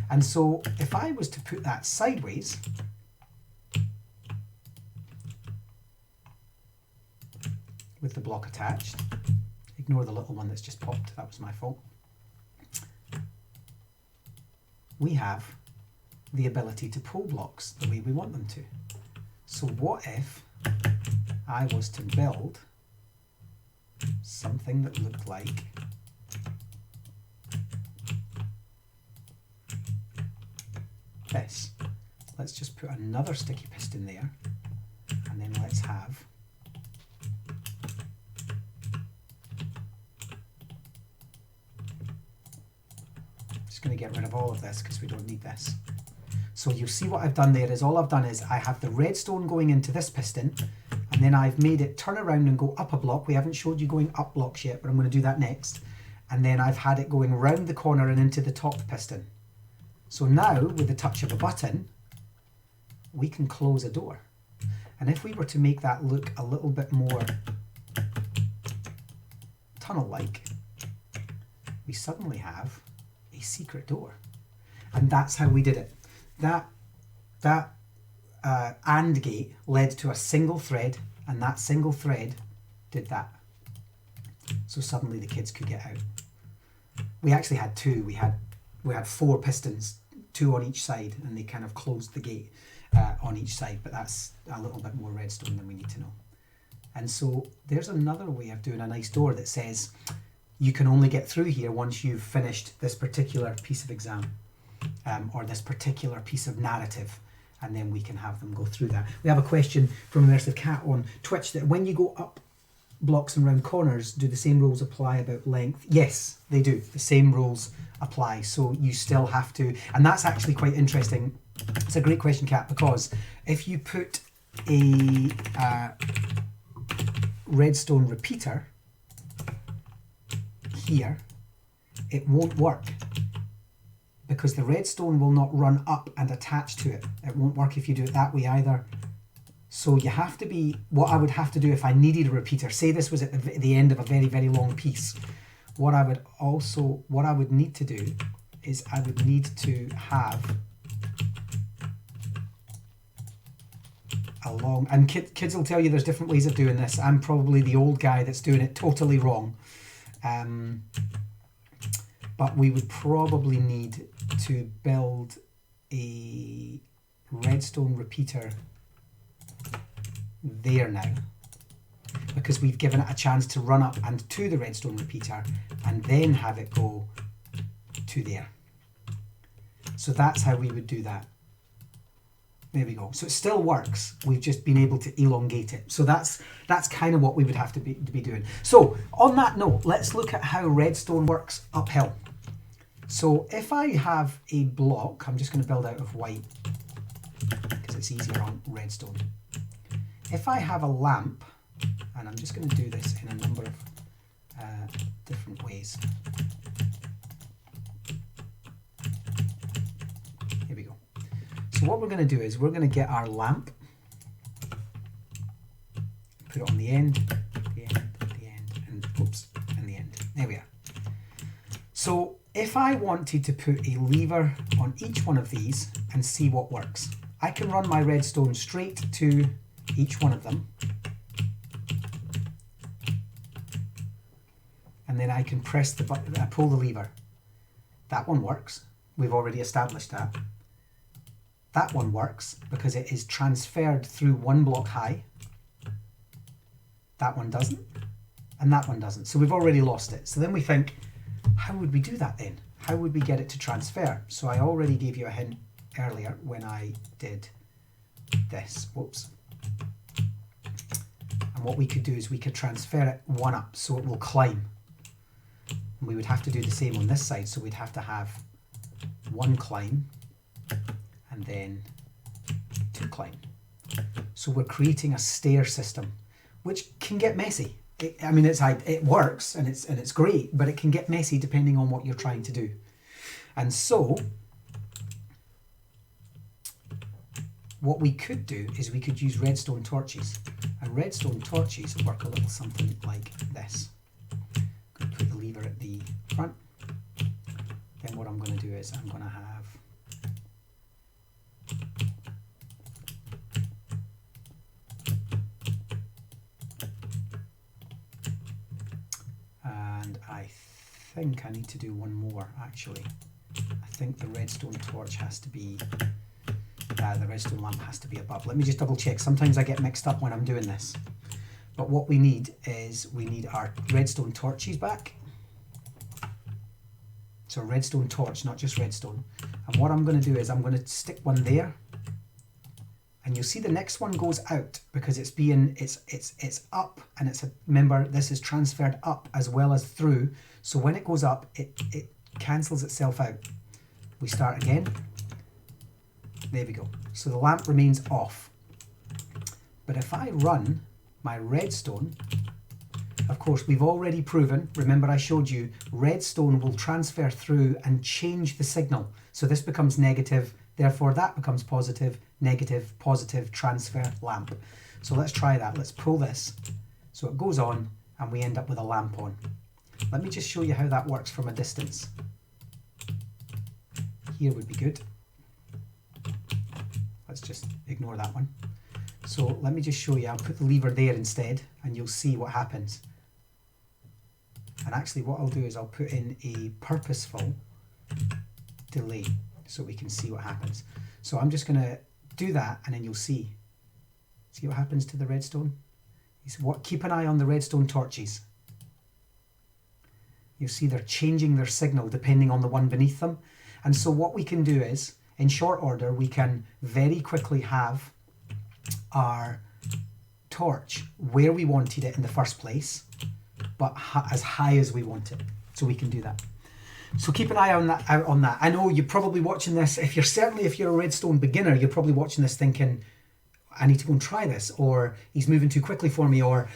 And so if I was to put that sideways, with the block attached, ignore the little one that's just popped, that was my fault, we have the ability to pull blocks the way we want them to. So what if I was to build something that looked like this? Let's just put another sticky piston there, and then let's have going to get rid of all of this because we don't need this. So you'll see what I've done there is all I've done is I have the redstone going into this piston, and then I've made it turn around and go up a block. We haven't showed you going up blocks yet, but I'm going to do that next. And then I've had it going round the corner and into the top piston. So now with the touch of a button, we can close a door. And if we were to make that look a little bit more tunnel-like, we suddenly have a secret door. And that's how we did it. That AND gate led to a single thread, and that single thread did that. So suddenly the kids could get out. We actually had two. We had 4 pistons, 2 on each side, and they kind of closed the gate on each side, but that's a little bit more redstone than we need to know. And so there's another way of doing a nice door that says you can only get through here once you've finished this particular piece of exam or this particular piece of narrative, and then we can have them go through that. We have a question from Immersive Cat on Twitch that when you go up blocks and round corners, do the same rules apply about length? Yes, they do. The same rules apply. So you still have to, and that's actually quite interesting. It's a great question, Kat, because if you put a redstone repeater here, it won't work because the redstone will not run up and attach to it. It won't work if you do it that way either. So you have to be, what I would have to do if I needed a repeater, say this was at the end of a very, very long piece, what I would need to do is I would need to have a long, and kids will tell you there's different ways of doing this. I'm probably the old guy that's doing it totally wrong. But we would probably need to build a redstone repeater there now, because we've given it a chance to run up and to the redstone repeater and then have it go to there. So that's how we would do that. There we go. So it still works. We've just been able to elongate it. So that's kind of what we would have to be doing. So on that note, let's look at how redstone works uphill. So if I have a block, I'm just going to build out of white because it's easier on redstone. If I have a lamp, and I'm just going to do this in a number of different ways. Here we go. So what we're going to do is we're going to get our lamp, put it on the end, and oops, and the end. There we are. So if I wanted to put a lever on each one of these and see what works, I can run my redstone straight to each one of them. And then I can press the button, pull the lever. That one works. We've already established that. That one works because it is transferred through one block high. That one doesn't, and that one doesn't. So we've already lost it. So then we think, how would we do that then? How would we get it to transfer? So I already gave you a hint earlier when I did this. Whoops. And what we could do is we could transfer it one up so it will climb. And we would have to do the same on this side. So we'd have to have one climb and then two climb. So we're creating a stair system, which can get messy. I mean, it works and it's great, but it can get messy depending on what you're trying to do. And so what we could do is we could use redstone torches, and redstone torches work a little something like this. I'm going to put the lever at the front. Then what I'm going to do is I'm going to have I think I need to do one more actually. I think the redstone torch has to be, the redstone lamp has to be above. Let me just double check. Sometimes I get mixed up when I'm doing this. But what we need is we need our redstone torches back. So redstone torch, not just redstone. And what I'm going to do is I'm going to stick one there. And you'll see the next one goes out because it's up, and remember, this is transferred up as well as through. So when it goes up, it cancels itself out. We start again. There we go. So the lamp remains off. But if I run my redstone, of course, we've already proven, remember I showed you, redstone will transfer through and change the signal. So this becomes negative, therefore that becomes positive, negative, positive, transfer, lamp. So let's try that. Let's pull this. So it goes on and we end up with a lamp on. Let me just show you how that works from a distance. Here would be good. Let's just ignore that one. So let me just show you. I'll put the lever there instead and you'll see what happens. And actually what I'll do is I'll put in a purposeful delay so we can see what happens. So I'm just going to do that and then you'll see. See what happens to the redstone? Keep an eye on the redstone torches. You'll see they're changing their signal depending on the one beneath them. And so what we can do is, in short order, we can very quickly have our torch where we wanted it in the first place, but as high as we want it. So we can do that. So keep an eye on that. I know you're probably watching this. If you're a redstone beginner, you're probably watching this thinking, I need to go and try this, or he's moving too quickly for me, or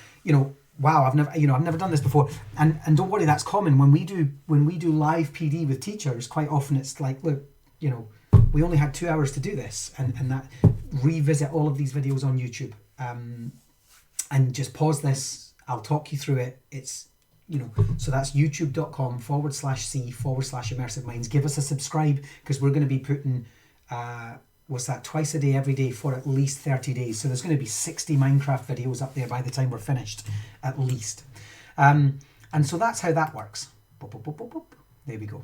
wow, I've never done this before. And don't worry, that's common when we do live PD with teachers. Quite often it's like, look, we only had 2 hours to do this, and that revisit all of these videos on YouTube. and just pause this. I'll talk you through it. It's, so that's youtube.com/c/immersive minds. Give us a subscribe, because we're going to be putting, twice a day, every day for at least 30 days. So there's going to be 60 Minecraft videos up there by the time we're finished, at least. And so that's how that works. Boop, boop, boop, boop, boop. There we go.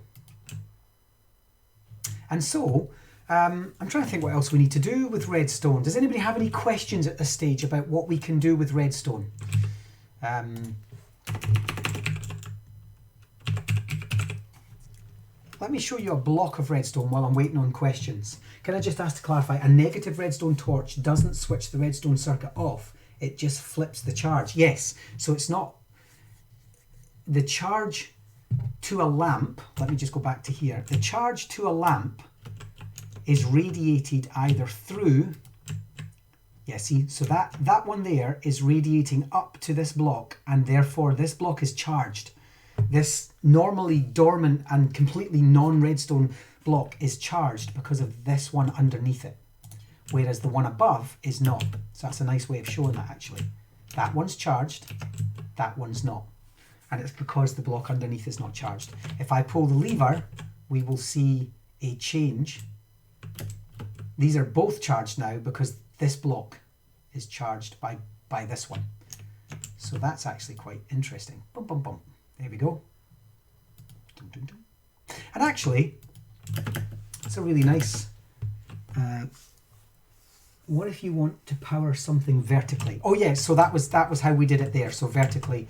And so, I'm trying to think what else we need to do with Redstone. Does anybody have any questions at this stage about what we can do with Redstone? Let me show you a block of redstone while I'm waiting on questions. Can I just ask to clarify, a negative redstone torch doesn't switch the redstone circuit off, it just flips the charge. Yes, so it's not the charge to a lamp. Let me just go back to here. The charge to a lamp is radiated either through, see, so that one there is radiating up to this block, and therefore this block is charged. This normally dormant and completely non-redstone block is charged because of this one underneath it, whereas the one above is not. So that's a nice way of showing that, actually. That one's charged, that one's not. And it's because the block underneath is not charged. If I pull the lever, we will see a change. These are both charged now because this block is charged by this one. So that's actually quite interesting. Bum, bum, bum. There we go. Dum, dum, dum. And actually, it's a really nice... what if you want to power something vertically? Oh yeah, so that was how we did it there. So vertically,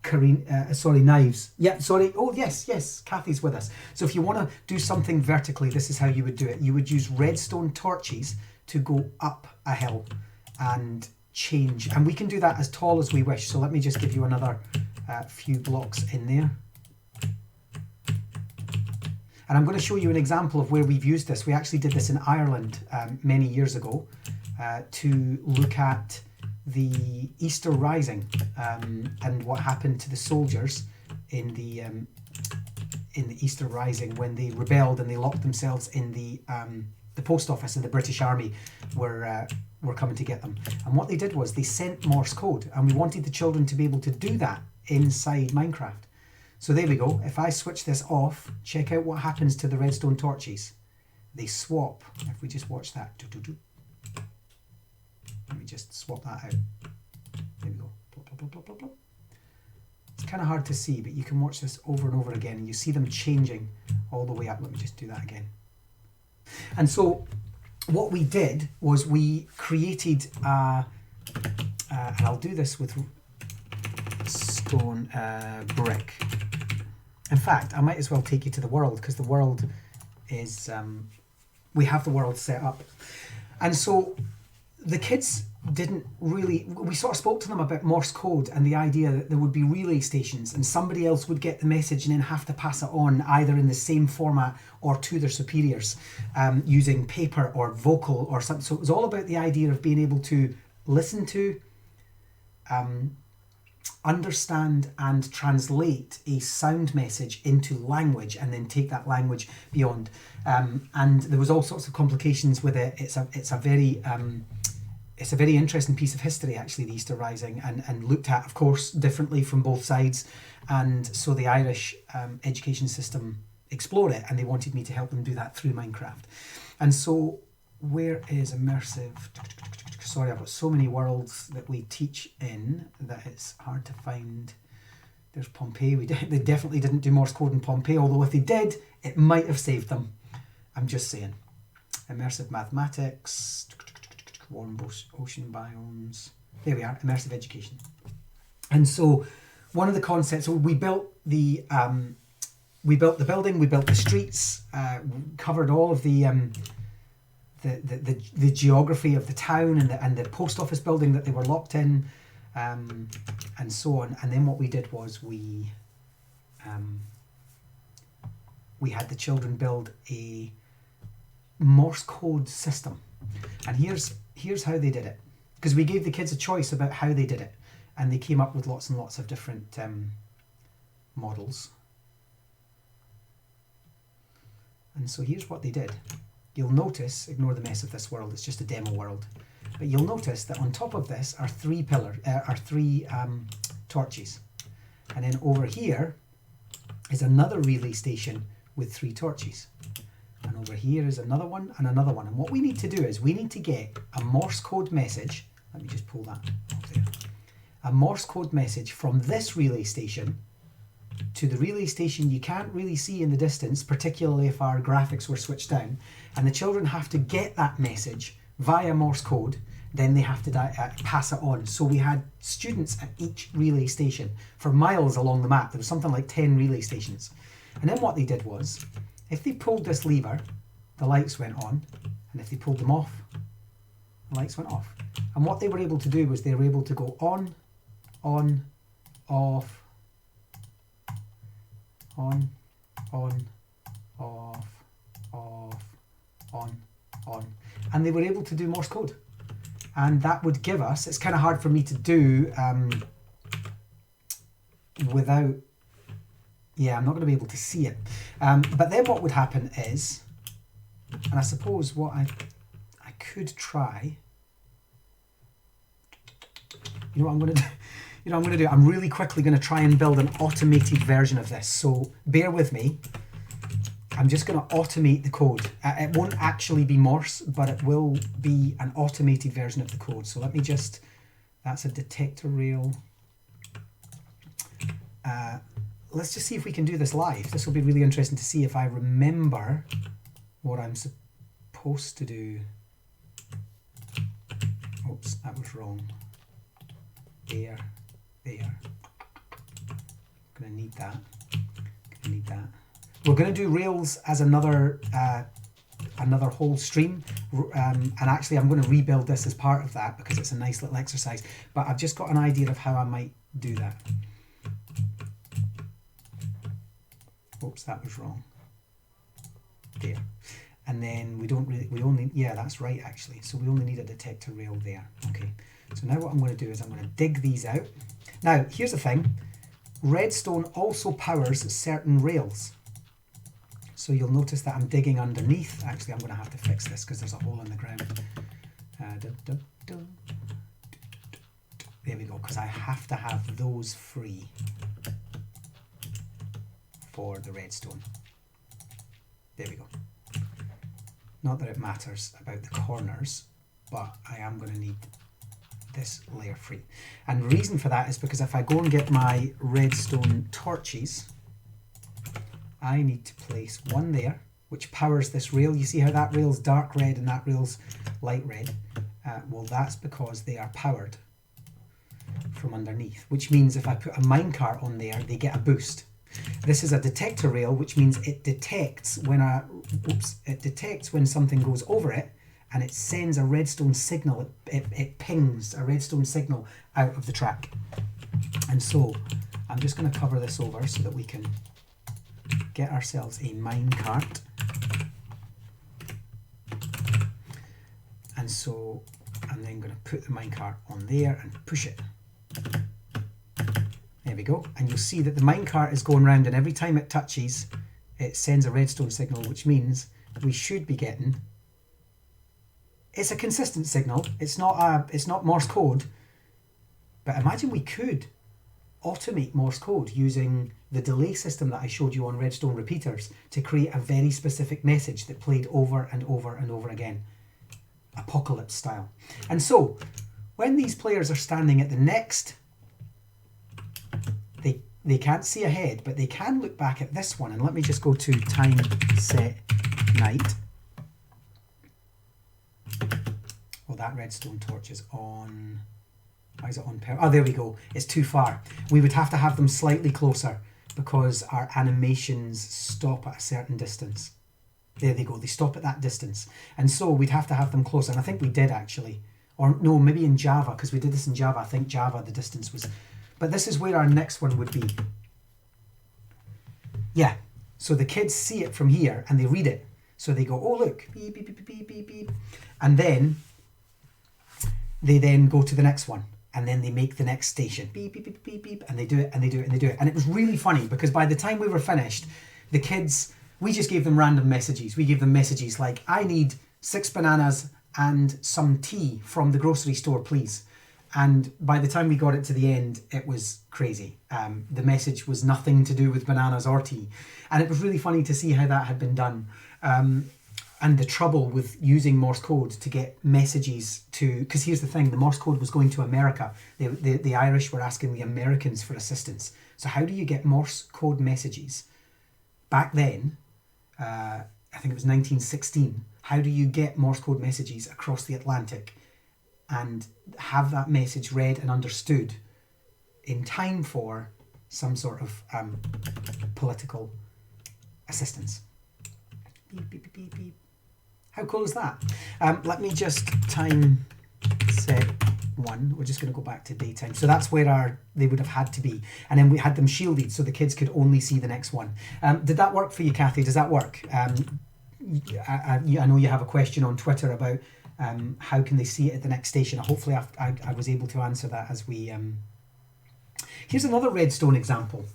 knives. Yeah, sorry. Oh yes, Kathy's with us. So if you want to do something vertically, this is how you would do it. You would use redstone torches to go up a hill and change. And we can do that as tall as we wish. So let me just give you another few blocks in there. And I'm going to show you an example of where we've used this. We actually did this in Ireland many years ago to look at the Easter Rising and what happened to the soldiers in the Easter Rising when they rebelled and they locked themselves in the post office, and the British Army were coming to get them. And what they did was they sent Morse code, and we wanted the children to be able to do that inside Minecraft. So there we go. If I switch this off, check out what happens to the redstone torches. They swap. If we just watch that. Let me just swap that out. There we go. Plop, plop, plop, plop, plop, plop. It's kind of hard to see, but you can watch this over and over again, and you see them changing all the way up. Let me just do that again. And so what we did was we created, and I'll do this with stone brick. In fact, I might as well take you to the world, because the world is, we have the world set up. And so the kids didn't really, we sort of spoke to them about Morse code and the idea that there would be relay stations and somebody else would get the message and then have to pass it on either in the same format or to their superiors using paper or vocal or something. So it was all about the idea of being able to listen to, understand and translate a sound message into language and then take that language beyond. And there was all sorts of complications with it. It's a very interesting piece of history, actually, the Easter Rising, and looked at, of course, differently from both sides. And so the Irish education system explored it, and they wanted me to help them do that through Minecraft. And so where is immersive? Sorry, I've got so many worlds that we teach in that it's hard to find. There's Pompeii. They definitely didn't do Morse code in Pompeii, although if they did, it might have saved them. I'm just saying. Immersive mathematics, warm ocean biomes. There we are, immersive education. And so one of the concepts, so we built the building, we built the streets, covered all of the geography of the town and the post office building that they were locked in, and so on. And then what we did was we had the children build a Morse code system. And here's how they did it, because we gave the kids a choice about how they did it, and they came up with lots and lots of different models. And so here's what they did. You'll notice, ignore the mess of this world, it's just a demo world. But you'll notice that on top of this are three torches. And then over here is another relay station with 3 torches. And over here is another one and another one. And what we need to do is we need to get a Morse code message. Let me just pull that off there. A Morse code message from this relay station to the relay station you can't really see in the distance, particularly if our graphics were switched down. And the children have to get that message via Morse code, then they have to pass it on. So we had students at each relay station for miles along the map. There was something like 10 relay stations. And then what they did was, if they pulled this lever, the lights went on, and if they pulled them off, the lights went off. And what they were able to do was they were able to go on, off, on, off, on. And they were able to do Morse code. And that would give us, it's kind of hard for me to do without, yeah, I'm not going to be able to see it. But then what would happen is, and I suppose what I could try, you know what I'm going to do? I'm really quickly going to try and build an automated version of this. So bear with me. I'm just going to automate the code. It won't actually be Morse, but it will be an automated version of the code. So let me just, that's a detector rail. Let's just see if we can do this live. This will be really interesting to see if I remember what I'm supposed to do. Oops, that was wrong. There. Gonna need that. We're gonna do Rails as another whole stream, and actually I'm going to rebuild this as part of that because it's a nice little exercise. But I've just got an idea of how I might do that. Oops, that was wrong. There. And then we only, yeah, that's right actually. So we only need a detector rail there. Okay. So now what I'm going to do is I'm going to dig these out. Now, here's the thing. Redstone also powers certain rails. So you'll notice that I'm digging underneath. Actually, I'm going to have to fix this because there's a hole in the ground. There we go, because I have to have those free for the redstone. There we go. Not that it matters about the corners, but I am going to need this layer free. And the reason for that is because if I go and get my redstone torches, I need to place one there, which powers this rail. You see how that rail's dark red and that rail's light red? Well, that's because they are powered from underneath, which means if I put a minecart on there, they get a boost. This is a detector rail, which means it detects when when something goes over it, and it sends a redstone signal. It pings a redstone signal out of the track. And so I'm just going to cover this over so that we can get ourselves a minecart. And so I'm then going to put the minecart on there and push it. There we go. And you'll see that the minecart is going round, and every time it touches, it sends a redstone signal, which means we should be getting... It's a consistent signal. It's not Morse code. But imagine we could automate Morse code using the delay system that I showed you on redstone repeaters to create a very specific message that played over and over and over again. Apocalypse style. And so, when these players are standing at the next, they can't see ahead, but they can look back at this one. And let me just go to time set night. Oh, that redstone torch is on. Why is it on? Oh, there we go. It's too far. We would have to have them slightly closer because our animations stop at a certain distance. There they go. They stop at that distance. And so we'd have to have them closer. And I think we did actually. Or no, maybe in Java, because we did this in Java. I think Java, the distance was... But this is where our next one would be. Yeah. So the kids see it from here and they read it. So they go, oh, look, beep, beep, beep, beep, beep, beep. And then they then go to the next one. And then they make the next station. Beep, beep, beep, beep, beep. And they do it, and they do it, and they do it. And it was really funny because by the time we were finished, the kids, we just gave them random messages. We gave them messages like, I need 6 bananas and some tea from the grocery store, please. And by the time we got it to the end, it was crazy. The message was nothing to do with bananas or tea. And it was really funny to see how that had been done. And the trouble with using Morse code to get messages to... Because here's the thing, the Morse code was going to America. The Irish were asking the Americans for assistance. So how do you get Morse code messages? Back then, I think it was 1916, how do you get Morse code messages across the Atlantic and have that message read and understood in time for some sort of political assistance? Beep, beep, beep, beep, beep. How cool is that? Let me just time set 1. We're just going to go back to daytime. So that's where they would have had to be. And then we had them shielded so the kids could only see the next one. Did that work for you, Kathy? Does that work? I know you have a question on Twitter about how can they see it at the next station. Hopefully I was able to answer that as we... Here's another redstone example.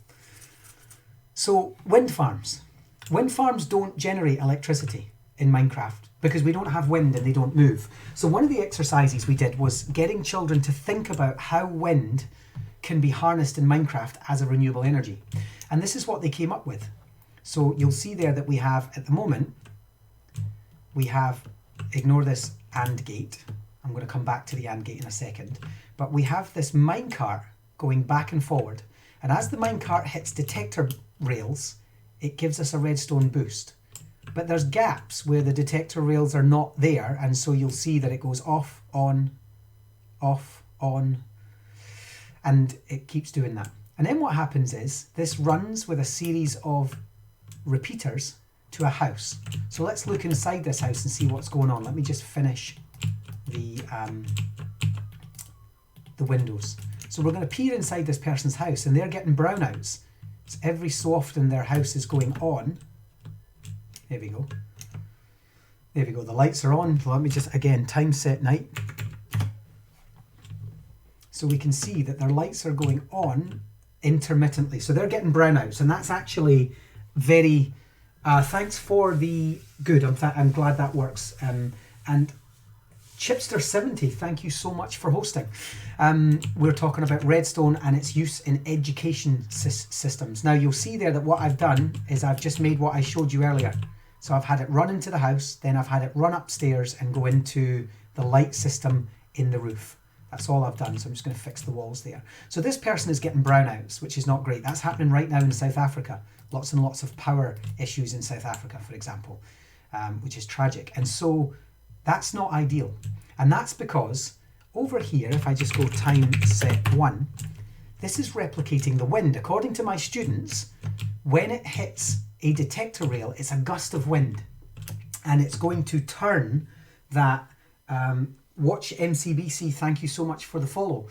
So wind farms. Wind farms don't generate electricity in Minecraft because we don't have wind and they don't move. So one of the exercises we did was getting children to think about how wind can be harnessed in Minecraft as a renewable energy. And this is what they came up with. So you'll see there that we have, at the moment, we have, ignore this AND gate. I'm going to come back to the AND gate in a second. But we have this minecart going back and forward. And as the minecart hits detector rails, it gives us a redstone boost. But there's gaps where the detector rails are not there, and so you'll see that it goes off, on, and it keeps doing that. And then what happens is, this runs with a series of repeaters to a house. So let's look inside this house and see what's going on. Let me just finish the windows. So we're going to peer inside this person's house, and they're getting brownouts. So every so often their house is going on. There we go. There we go. The lights are on. Let me just, again, time set night. So we can see that their lights are going on intermittently. So they're getting brownouts, and that's actually very... thanks for the... Good. I'm glad that works. And Chipster70, thank you so much for hosting. We're talking about redstone and its use in education systems. Now you'll see there that what I've done is I've just made what I showed you earlier. So I've had it run into the house, then I've had it run upstairs and go into the light system in the roof. That's all I've done, so I'm just going to fix the walls there. So this person is getting brownouts, which is not great. That's happening right now in South Africa. Lots and lots of power issues in South Africa, for example, which is tragic. And so that's not ideal. And that's because over here, if I just go time set 1, this is replicating the wind. According to my students, when it hits a detector rail, it's a gust of wind. And it's going to turn that... Watch MCBC, thank you so much for the follow.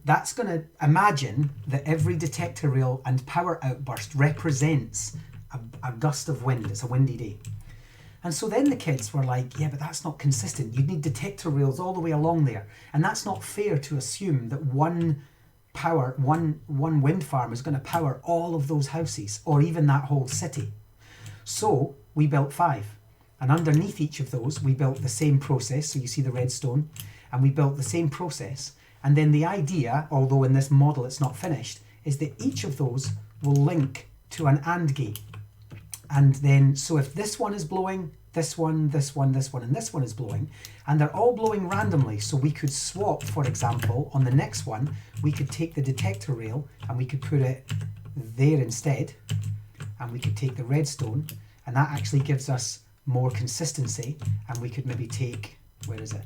That's going to imagine that every detector rail and power outburst represents a gust of wind. It's a windy day. And so then the kids were like, yeah, but that's not consistent. You'd need detector rails all the way along there. And that's not fair to assume that one wind farm is going to power all of those houses or even that whole city. So we built 5. And underneath each of those, we built the same process. So you see the redstone, and we built the same process. And then the idea, although in this model it's not finished, is that each of those will link to an AND gate. And then, so if this one is blowing, this one, this one, this one, and this one is blowing, and they're all blowing randomly, so we could swap, for example, on the next one, we could take the detector rail and we could put it there instead, and we could take the redstone, and that actually gives us more consistency, and we could maybe take, where is it,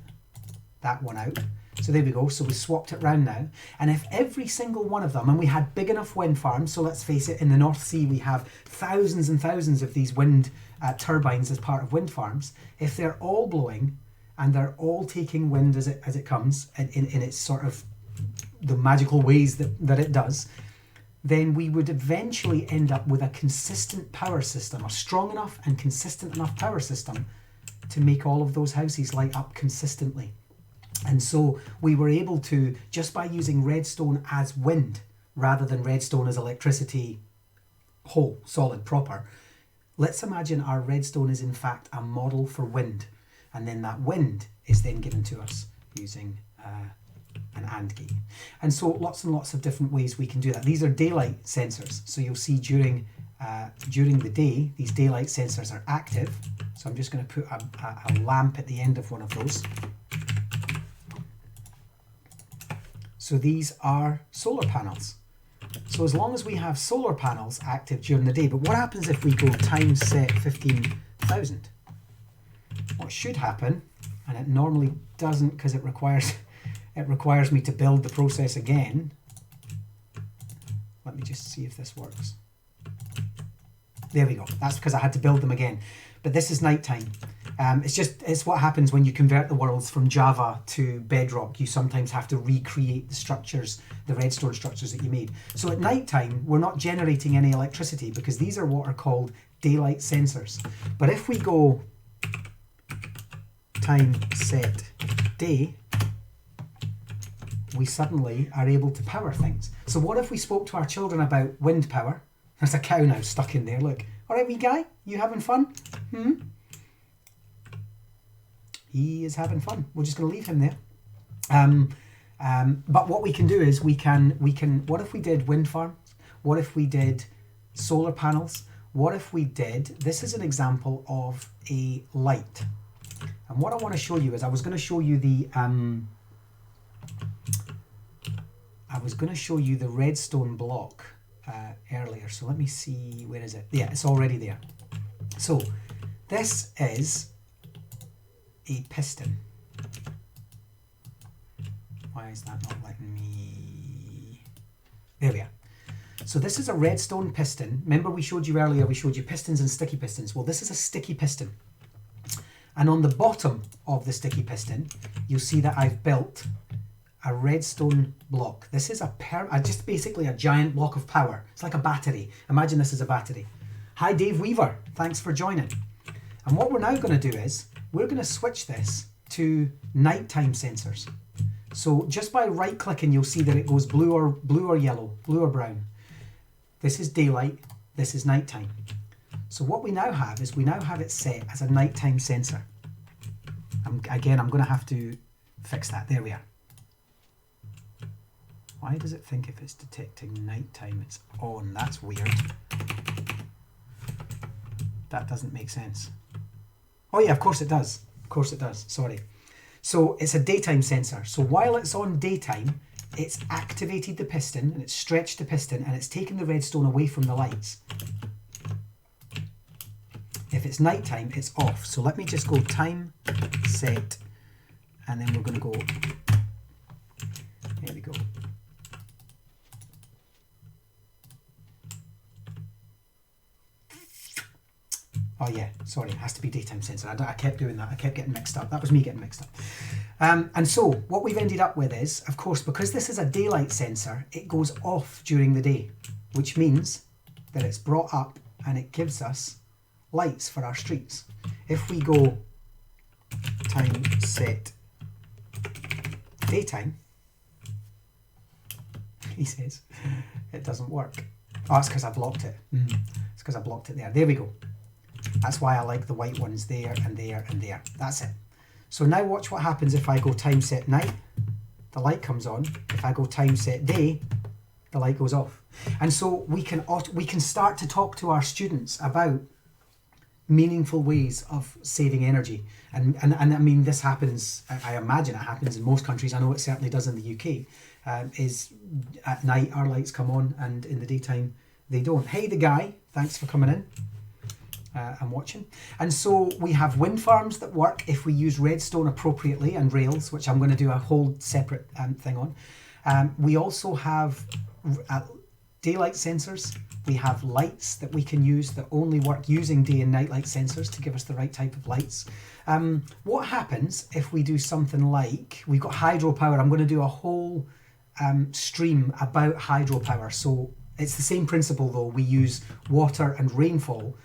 that one out. So there we go. So we swapped it round now, and if every single one of them, and we had big enough wind farms, so let's face it, in the North Sea we have thousands and thousands of these wind turbines as part of wind farms. If they're all blowing and they're all taking wind as it comes in its sort of the magical ways that it does, then we would eventually end up with a consistent power system, a strong enough and consistent enough power system to make all of those houses light up consistently. And so we were able to, just by using redstone as wind rather than redstone as electricity, whole, solid, proper, let's imagine our redstone is in fact a model for wind. and then that wind is then given to us using an AND gate. And so lots and lots of different ways we can do that. These are daylight sensors, so you'll see during the day these daylight sensors are active. So I'm just going to put a lamp at the end of one of those. So these are solar panels. So as long as we have solar panels active during the day, but what happens if we go time set 15,000? What should happen, and it normally doesn't because it requires me to build the process again. Let me just see if this works. There we go. That's because I had to build them again. But this is nighttime. It's what happens when you convert the worlds from Java to Bedrock. You sometimes have to recreate the structures, the redstone structures that you made. So at nighttime, we're not generating any electricity because these are what are called daylight sensors. But if we go time set day, we suddenly are able to power things. So what if we spoke to our children about wind power? There's a cow now stuck in there, look. All right, wee guy, you having fun? He is having fun. We're just going to leave him there. But what we can do is we can. What if we did wind farms? What if we did solar panels? What if we did? This is an example of a light. And what I want to show you is I was going to show you the. I was going to show you the redstone block earlier. So let me see. Where is it? Yeah, it's already there. So this is a piston. Why is that not letting me? There we are. So this is a redstone piston. Remember we showed you earlier, we showed you pistons and sticky pistons. Well, this is a sticky piston. And on the bottom of the sticky piston, you'll see that I've built a redstone block. This is just basically a giant block of power. It's like a battery. Imagine this is a battery. Hi, Dave Weaver. Thanks for joining. And what we're now going to do is we're going to switch this to nighttime sensors. So just by right clicking, you'll see that it goes blue or yellow, blue or brown. This is daylight. This is nighttime. So what we now have is we now have it set as a nighttime sensor. Again, I'm going to have to fix that. There we are. Why does it think if it's detecting nighttime it's on? That's weird. That doesn't make sense. Oh yeah, of course it does. Of course it does. Sorry. So it's a daytime sensor. So while it's on daytime, it's activated the piston and it's stretched the piston and it's taken the redstone away from the lights. If it's nighttime, it's off. So let me just go time set and then we're going to go. There we go. Oh yeah, sorry, it has to be daytime sensor. I kept doing that. I kept getting mixed up. That was me getting mixed up. And so what we've ended up with is, of course, because this is a daylight sensor, it goes off during the day, which means that it's brought up and it gives us lights for our streets. If we go time set daytime, he says, it doesn't work. Oh, it's because I blocked it. It's because I blocked it there. There we go. That's why I like the white ones there and there and there. That's it. So now watch what happens if I go time set night. The light comes on. If I go time set day, the light goes off. And so we can start to talk to our students about meaningful ways of saving energy. And I mean, this happens, I imagine it happens in most countries. I know it certainly does in the UK. Is at night our lights come on and in the daytime they don't. Hey, the guy, thanks for coming in. And watching. And so we have wind farms that work if we use redstone appropriately and rails, which I'm going to do a whole separate thing on. We also have daylight sensors. We have lights that we can use that only work using day and night light sensors to give us the right type of lights. What happens if we do something like, we've got hydropower. I'm going to do a whole stream about hydropower. So it's the same principle though. We use water and rainfall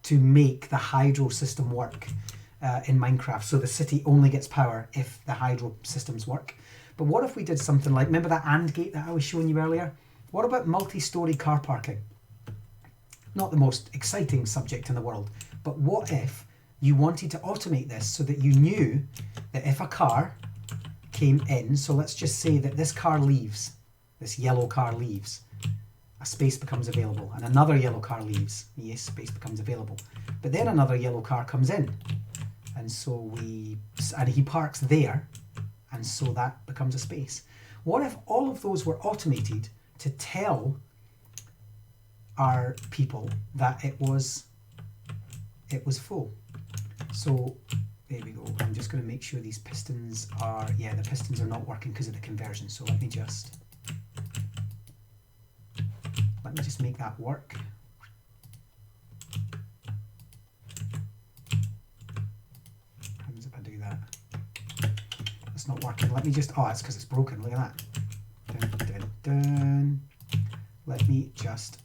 to make the hydro system work in Minecraft. So the city only gets power if the hydro systems work. But what if we did something like, remember that AND gate that I was showing you earlier? What about multi-storey car parking? Not the most exciting subject in the world, but what if you wanted to automate this so that you knew that if a car came in, so let's just say that this car leaves, this yellow car leaves, a space becomes available, and another yellow car leaves, yes, space becomes available. But then another yellow car comes in, and he parks there, and so that becomes a space. What if all of those were automated to tell our people that it was full? So there we go. I'm just going to make sure these pistons are, yeah, the pistons are not working because of the conversion. So let me just make that work. What happens if I do that? It's not working. Let me just, oh, it's because it's broken. Look at that. Dun, dun, dun. Let me just,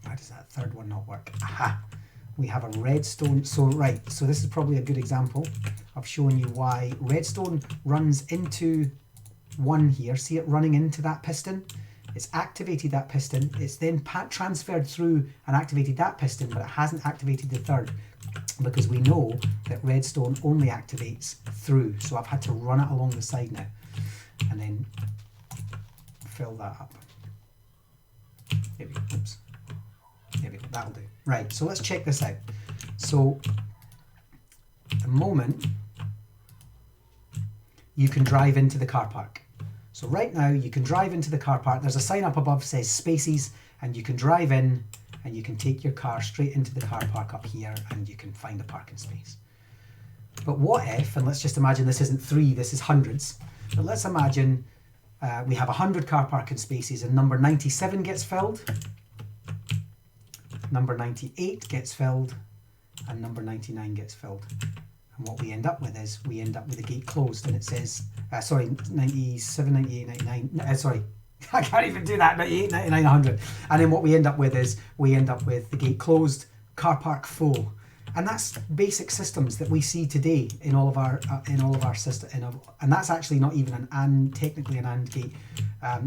why does that third one not work? Aha! We have a redstone. So right, so this is probably a good example of showing you why redstone runs into one here. See it running into that piston? It's activated that piston. It's then transferred through and activated that piston, but it hasn't activated the third because we know that redstone only activates through. So I've had to run it along the side now and then fill that up. There we go. Oops. There we go. That'll do. Right, so let's check this out. So at the moment, you can drive into the car park. So right now, you can drive into the car park. There's a sign up above that says spaces, and you can drive in and you can take your car straight into the car park up here and you can find a parking space. But what if, and let's just imagine this isn't 3, this is hundreds, but let's imagine we have 100 car parking spaces and number 97 gets filled, number 98 gets filled, and number 99 gets filled. And what we end up with is we end up with the gate closed and it says, sorry, 97, 98, 99, sorry, I can't even do that, 98, 99, 100. And then what we end up with is we end up with the gate closed, car park full. And that's basic systems that we see today in all of our system. And that's actually not even technically an AND gate.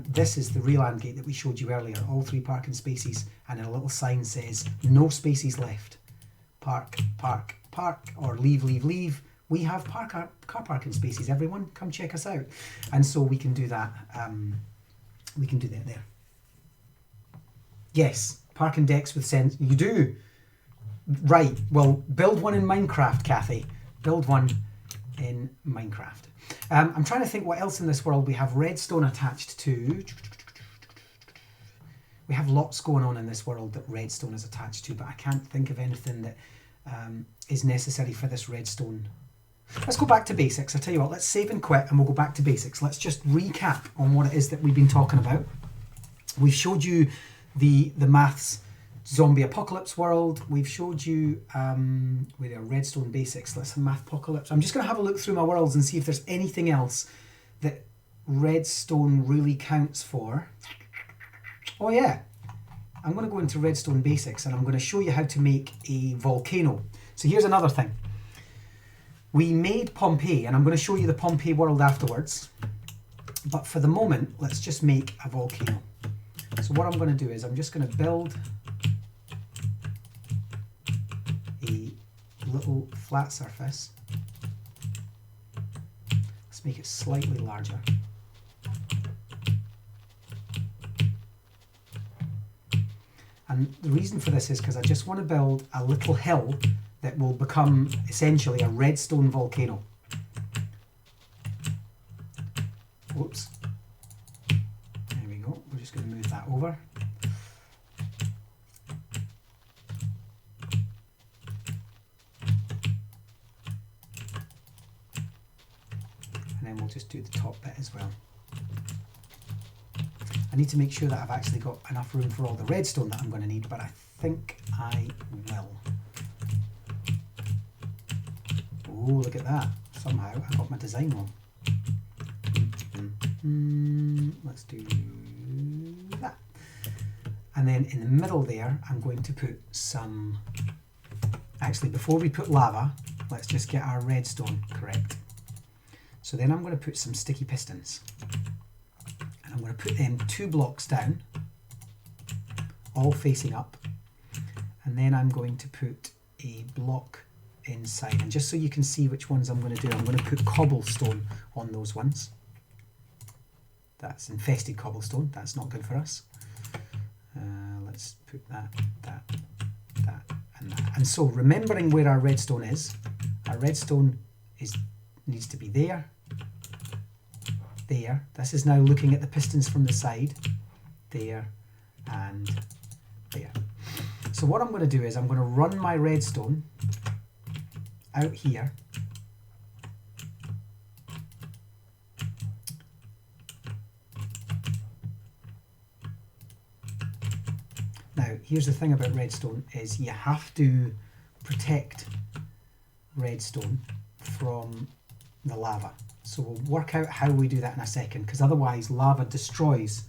This is the real AND gate that we showed you earlier. All 3 parking spaces, and a little sign says no spaces left. Park, park, park, or leave, leave, leave. We have car parking spaces. Everyone, come check us out. And so we can do that. We can do that there. Yes, parking decks with sense. You do. Right, well, build one in Minecraft, Kathy. Build one in Minecraft. I'm trying to think what else in this world we have redstone attached to. We have lots going on in this world that redstone is attached to, but I can't think of anything that is necessary for this redstone. Let's go back to basics. I tell you what, let's save and quit and we'll go back to basics. Let's just recap on what it is that we've been talking about. We've showed you the maths zombie apocalypse world. We've showed you with our redstone basics. Let's have math apocalypse. I'm just going to have a look through my worlds and see if there's anything else that redstone really counts for. Oh yeah, I'm going to go into redstone basics and I'm going to show you how to make a volcano. So here's another thing. We made Pompeii, and I'm going to show you the Pompeii world afterwards. But for the moment, let's just make a volcano. So what I'm going to do is I'm just going to build a little flat surface. Let's make it slightly larger. And the reason for this is because I just want to build a little hill that will become essentially a redstone volcano. Whoops. There we go. We're just going to move that over. And then we'll just do the top bit as well. I need to make sure that I've actually got enough room for all the redstone that I'm going to need, but I think I will. Oh, look at that. Somehow I got my design wrong. Let's do that. And then in the middle there, I'm going to put some... Actually, before we put lava, let's just get our redstone correct. So then I'm going to put some sticky pistons. And I'm going to put them 2 blocks down, all facing up. And then I'm going to put a block inside. And just so you can see which ones I'm going to do, I'm going to put cobblestone on those ones. That's infested cobblestone. That's not good for us. Let's put that, and that. And so remembering where our redstone is, our redstone needs to be there, there. This is now looking at the pistons from the side, there, and there. So what I'm going to do is I'm going to run my redstone out here. Now, here's the thing about redstone is you have to protect redstone from the lava. So we'll work out how we do that in a second, because otherwise lava destroys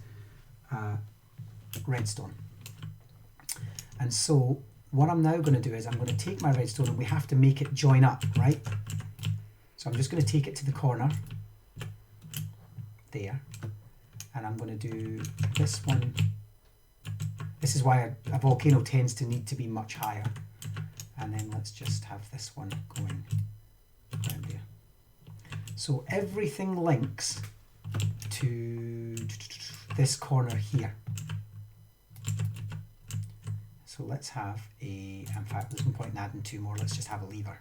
redstone. And so what I'm now going to do is I'm going to take my redstone, and we have to make it join up, right? So I'm just going to take it to the corner there, and I'm going to do this one. This is why a volcano tends to need to be much higher. And then let's just have this one going down there. So everything links to this corner here. So let's have in fact, there's no point in adding two more, let's just have a lever.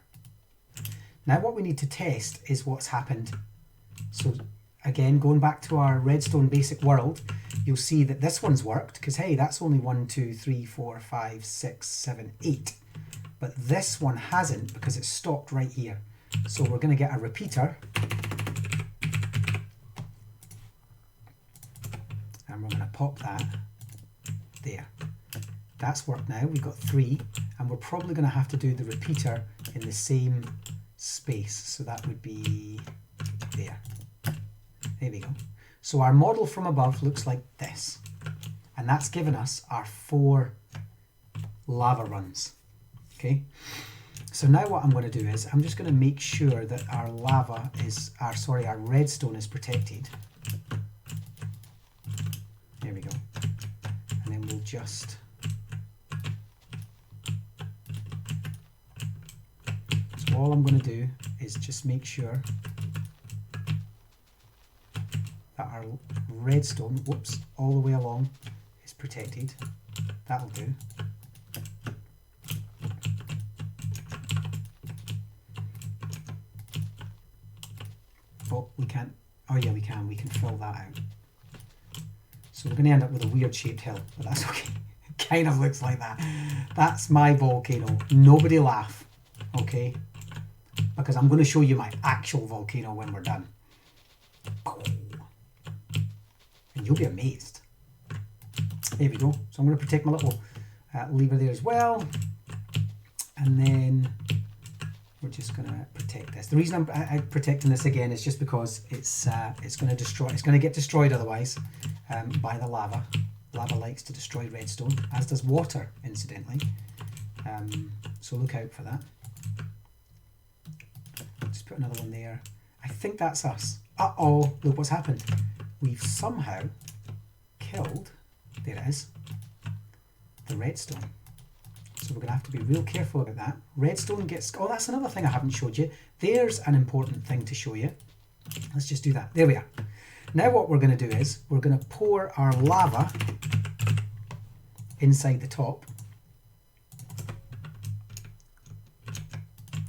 Now what we need to test is what's happened. So again, going back to our redstone basic world, you'll see that this one's worked, because hey, that's only 1, 2, 3, 4, 5, 6, 7, 8. But this one hasn't, because it's stopped right here. So we're going to get a repeater. And we're going to pop that there. That's worked now. We've got 3. And we're probably going to have to do the repeater in the same space. So that would be there. There we go. So our model from above looks like this. And that's given us our 4 lava runs. Okay. So now what I'm going to do is I'm just going to make sure that our lava is, our redstone is protected. There we go. And then we'll just so all I'm going to do is just make sure that our redstone, whoops, all the way along is protected. That'll do. Oh, we can't. Oh yeah, we can. We can fill that out. So we're going to end up with a weird shaped hill, but that's okay. It kind of looks like that. That's my volcano. Nobody laugh, okay? Because I'm going to show you my actual volcano when we're done. And you'll be amazed. There we go. So I'm going to protect my little lever there as well. And then we're just going to protect this. The reason I'm protecting this again is just because it's going to destroy. It's going to get destroyed otherwise by the lava. Lava likes to destroy redstone, as does water, incidentally. So look out for that. Just put another one there. I think that's us. Uh-oh, look what's happened. We've somehow killed, there it is, the redstone. So we're going to have to be real careful about that. Redstone gets, oh, that's another thing I haven't showed you. There's an important thing to show you. Let's just do that. There we are. Now what we're going to do is we're going to pour our lava inside the top.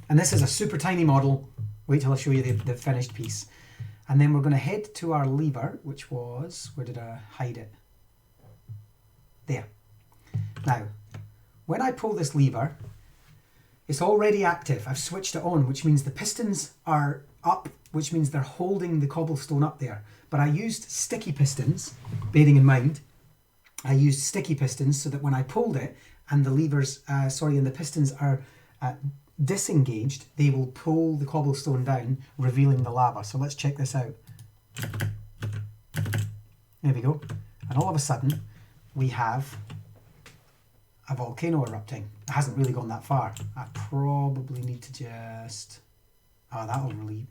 And this is a super tiny model. Wait till I show you the finished piece. And then we're going to head to our lever, which was, where did I hide it? There. Now, when I pull this lever, it's already active. I've switched it on, which means the pistons are up, which means they're holding the cobblestone up there. But I used sticky pistons, bearing in mind, I used sticky pistons so that when I pulled it and the levers, and the pistons are disengaged, they will pull the cobblestone down, revealing the lava. So let's check this out. There we go. And all of a sudden, we have a volcano erupting. It hasn't really gone that far. I probably need to just... Oh, that'll relieve...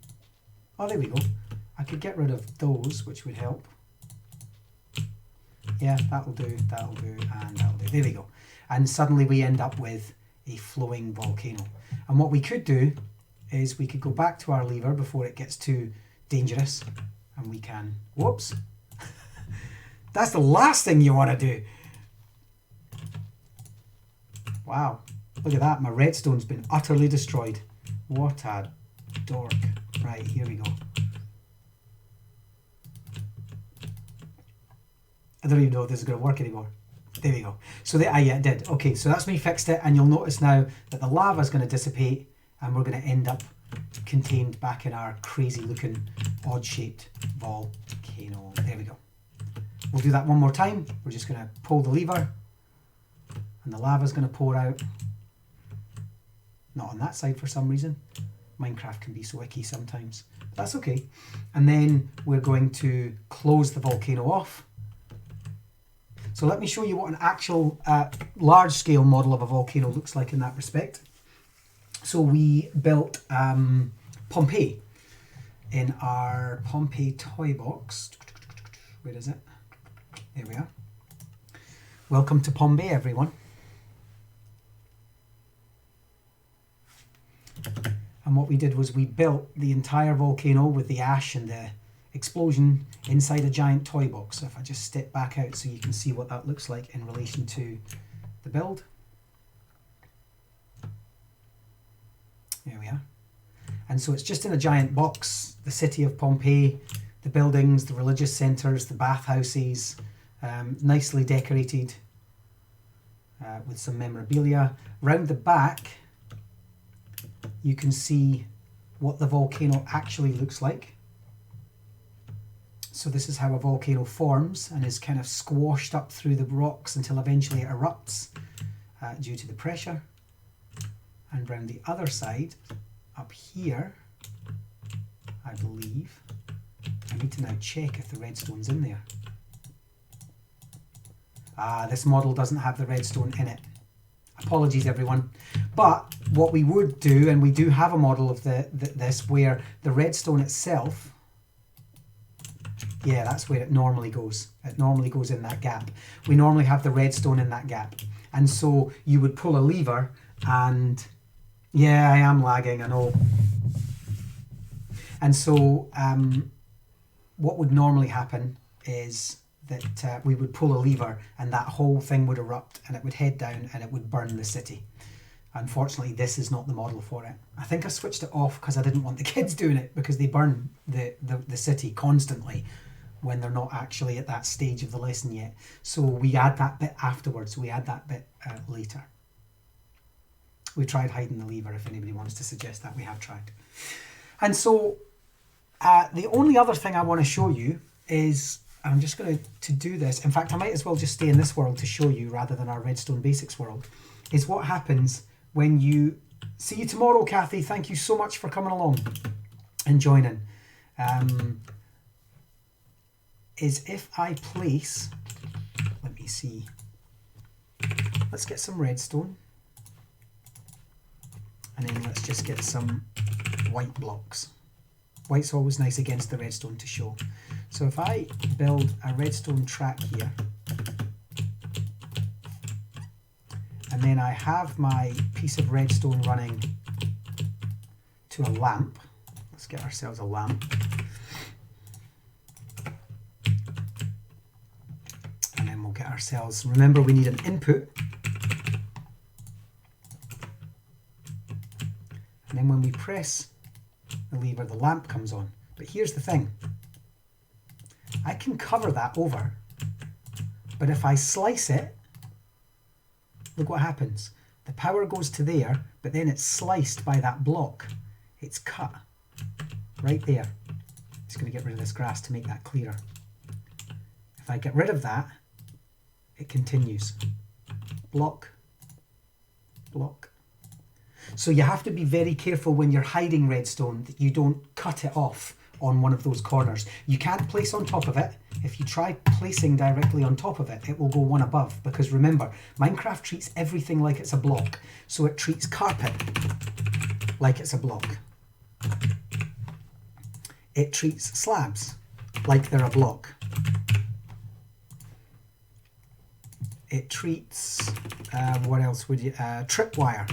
Oh, there we go. I could get rid of those, which would help. Yeah, that'll do, and that'll do. There we go. And suddenly we end up with a flowing volcano. And what we could do is we could go back to our lever before it gets too dangerous, and we can, whoops, that's the last thing you want to do. Wow, look at that, my redstone's been utterly destroyed. What a dork. Right, here we go. I don't even know if this is going to work anymore. There we go. So yeah, it did. Okay, so that's me fixed it, and you'll notice now that the lava is going to dissipate, and we're going to end up contained back in our crazy looking odd shaped volcano. There we go. We'll do that one more time. We're just going to pull the lever, and the lava is going to pour out. Not on that side for some reason. Minecraft can be so icky sometimes. But that's okay. And then we're going to close the volcano off. So let me show you what an actual large-scale model of a volcano looks like in that respect. So we built Pompeii in our Pompeii toy box. Where is it? There we are. Welcome to Pompeii, everyone. And what we did was we built the entire volcano with the ash and the explosion inside a giant toy box. So if I just step back out so you can see what that looks like in relation to the build. There we are. And so it's just in a giant box, the city of Pompeii, the buildings, the religious centres, the bathhouses, nicely decorated with some memorabilia. Round the back, you can see what the volcano actually looks like. So this is how a volcano forms and is kind of squashed up through the rocks until eventually it erupts due to the pressure. And round the other side, up here, I believe, I need to now check if the redstone's in there. This model doesn't have the redstone in it. Apologies, everyone. But what we would do, and we do have a model of this where the redstone itself, yeah, that's where it normally goes. It normally goes in that gap. We normally have the redstone in that gap. And so you would pull a lever and, yeah, I am lagging, I know. And so what would normally happen is that we would pull a lever and that whole thing would erupt and it would head down and it would burn the city. Unfortunately, this is not the model for it. I think I switched it off because I didn't want the kids doing it, because they burn the city constantly when they're not actually at that stage of the lesson yet. So we add that bit afterwards. We add that bit later. We tried hiding the lever, if anybody wants to suggest that. We have tried. And so the only other thing I want to show you is, I'm just going to do this. In fact, I might as well just stay in this world to show you rather than our Redstone Basics world, is what happens when you... See you tomorrow, Kathy. Thank you so much for coming along and joining. Is if I place... Let me see. Let's get some redstone. And then let's just get some white blocks. White's always nice against the redstone to show. So if I build a redstone track here, and then I have my piece of redstone running to a lamp. Let's get ourselves a lamp. And then we'll get ourselves, remember we need an input. And then when we press the lever, the lamp comes on. But here's the thing. I can cover that over, but if I slice it, look what happens. The power goes to there, but then it's sliced by that block. It's cut right there. Just going to get rid of this grass to make that clearer. If I get rid of that, it continues. Block, block. So you have to be very careful when you're hiding redstone that you don't cut it off on one of those corners. You can't place on top of it. If you try placing directly on top of it, it will go one above, because remember, Minecraft treats everything like it's a block. So it treats carpet like it's a block. It treats slabs like they're a block. it treats, what else would you, tripwire.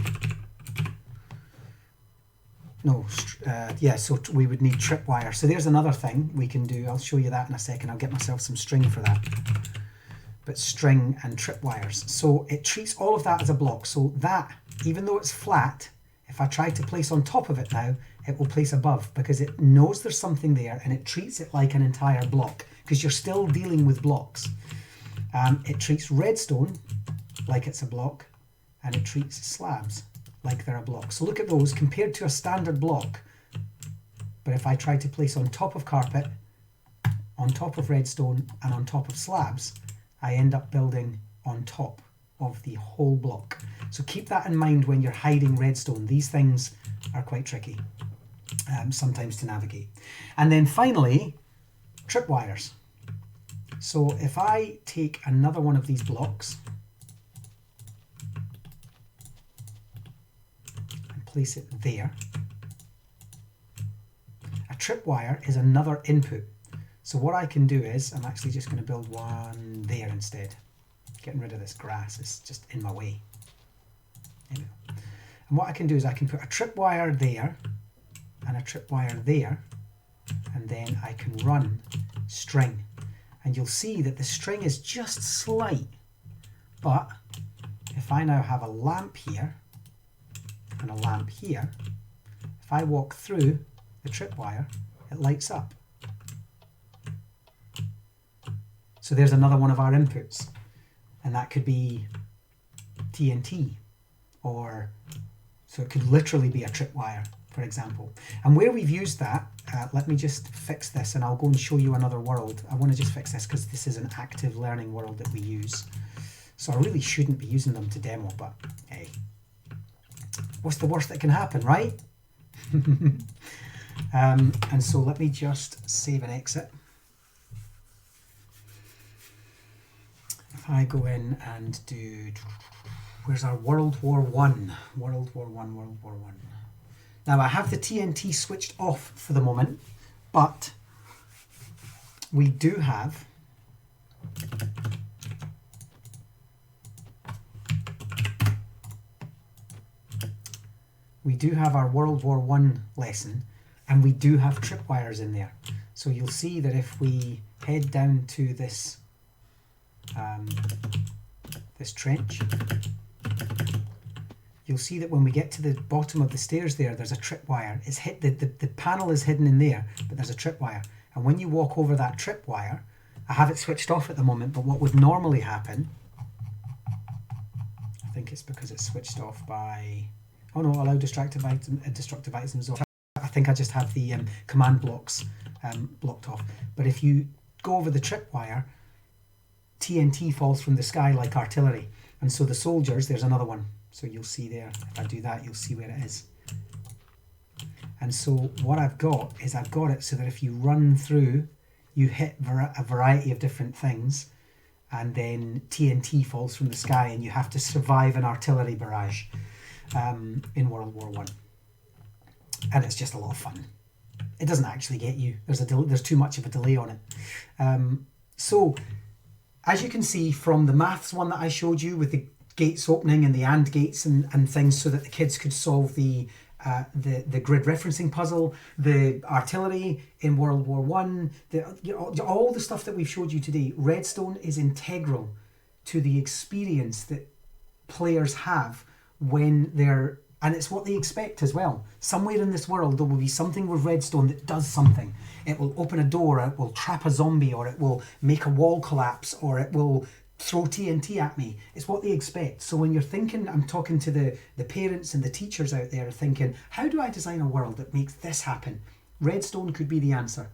No, yeah, so we would need tripwire. So there's another thing we can do. I'll show you that in a second. I'll get myself some string for that. But string and tripwires. So it treats all of that as a block. So that, even though it's flat, if I try to place on top of it now, it will place above because it knows there's something there and it treats it like an entire block because you're still dealing with blocks. It treats redstone like it's a block and it treats slabs like they're a block. So look at those compared to a standard block. But if I try to place on top of carpet, on top of redstone and on top of slabs, I end up building on top of the whole block. So keep that in mind when you're hiding redstone. These things are quite tricky sometimes to navigate. And then finally, tripwires. So if I take another one of these blocks and place it there, a tripwire is another input. So what I can do is, I'm actually just going to build one there instead. Getting rid of this grass, it's just in my way. There we go. And what I can do is I can put a tripwire there and a tripwire there, and then I can run string. And you'll see that the string is just slight, but if I now have a lamp here and a lamp here, if I walk through the tripwire, it lights up. So there's another one of our inputs, and that could be TNT, or so it could literally be a tripwire, for example. And where we've used that, let me just fix this and I'll go and show you another world. I want to just fix this because this is an active learning world that we use. So I really shouldn't be using them to demo, but hey, what's the worst that can happen, right? And so let me just save and exit. If I go in and do, where's our World War One? World War One, World War One. Now I have the TNT switched off for the moment, but we do have our World War One lesson, and we do have tripwires in there. So you'll see that if we head down to this this trench, you'll see that when we get to the bottom of the stairs there's a tripwire. It's hit, the panel is hidden in there, but there's a tripwire. And when you walk over that tripwire, I have it switched off at the moment, but what would normally happen, I think it's because it's switched off by, oh no, allow destructive items off. I think I just have the command blocks blocked off. But if you go over the tripwire, TNT falls from the sky like artillery. And so the soldiers, there's another one. So you'll see there, if I do that, you'll see where it is. And so what I've got is I've got it so that if you run through, you hit a variety of different things, and then TNT falls from the sky and you have to survive an artillery barrage in World War One. And it's just a lot of fun. It doesn't actually get you. There's too much of a delay on it. So as you can see from the maths one that I showed you with the gates opening and the AND gates and things so that the kids could solve the grid referencing puzzle, the artillery in World War One, all the stuff that we've showed you today, Redstone is integral to the experience that players have when they're, and it's what they expect as well. Somewhere in this world there will be something with redstone that does something. It will open a door, it will trap a zombie, or it will make a wall collapse, or it will throw TNT at me. It's what they expect. So when you're thinking, I'm talking to the parents and the teachers out there thinking, how do I design a world that makes this happen? Redstone could be the answer.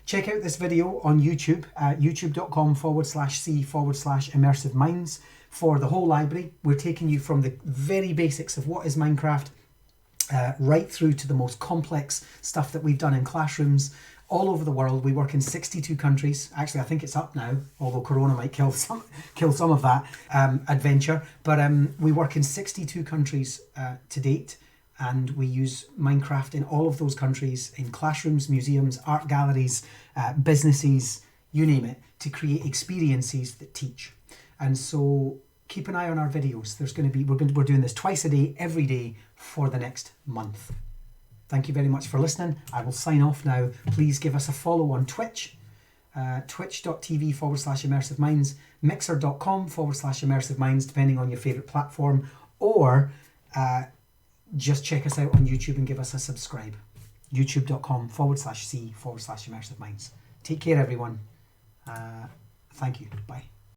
Check out this video on YouTube, youtube.com/c/immersive minds for the whole library. We're taking you from the very basics of what is Minecraft right through to the most complex stuff that we've done in classrooms all over the world. We work in 62 countries. Actually, I think it's up now, although Corona might kill some of that adventure. But we work in 62 countries to date, and we use Minecraft in all of those countries, in classrooms, museums, art galleries, businesses, you name it, to create experiences that teach. And so keep an eye on our videos. There's going to be we're doing this twice a day, every day for the next month. Thank you very much for listening. I will sign off now. Please give us a follow on Twitch, twitch.tv/immersive minds, mixer.com/immersive minds, depending on your favourite platform, or just check us out on YouTube and give us a subscribe. youtube.com/c/immersive minds. Take care, everyone. Thank you. Bye.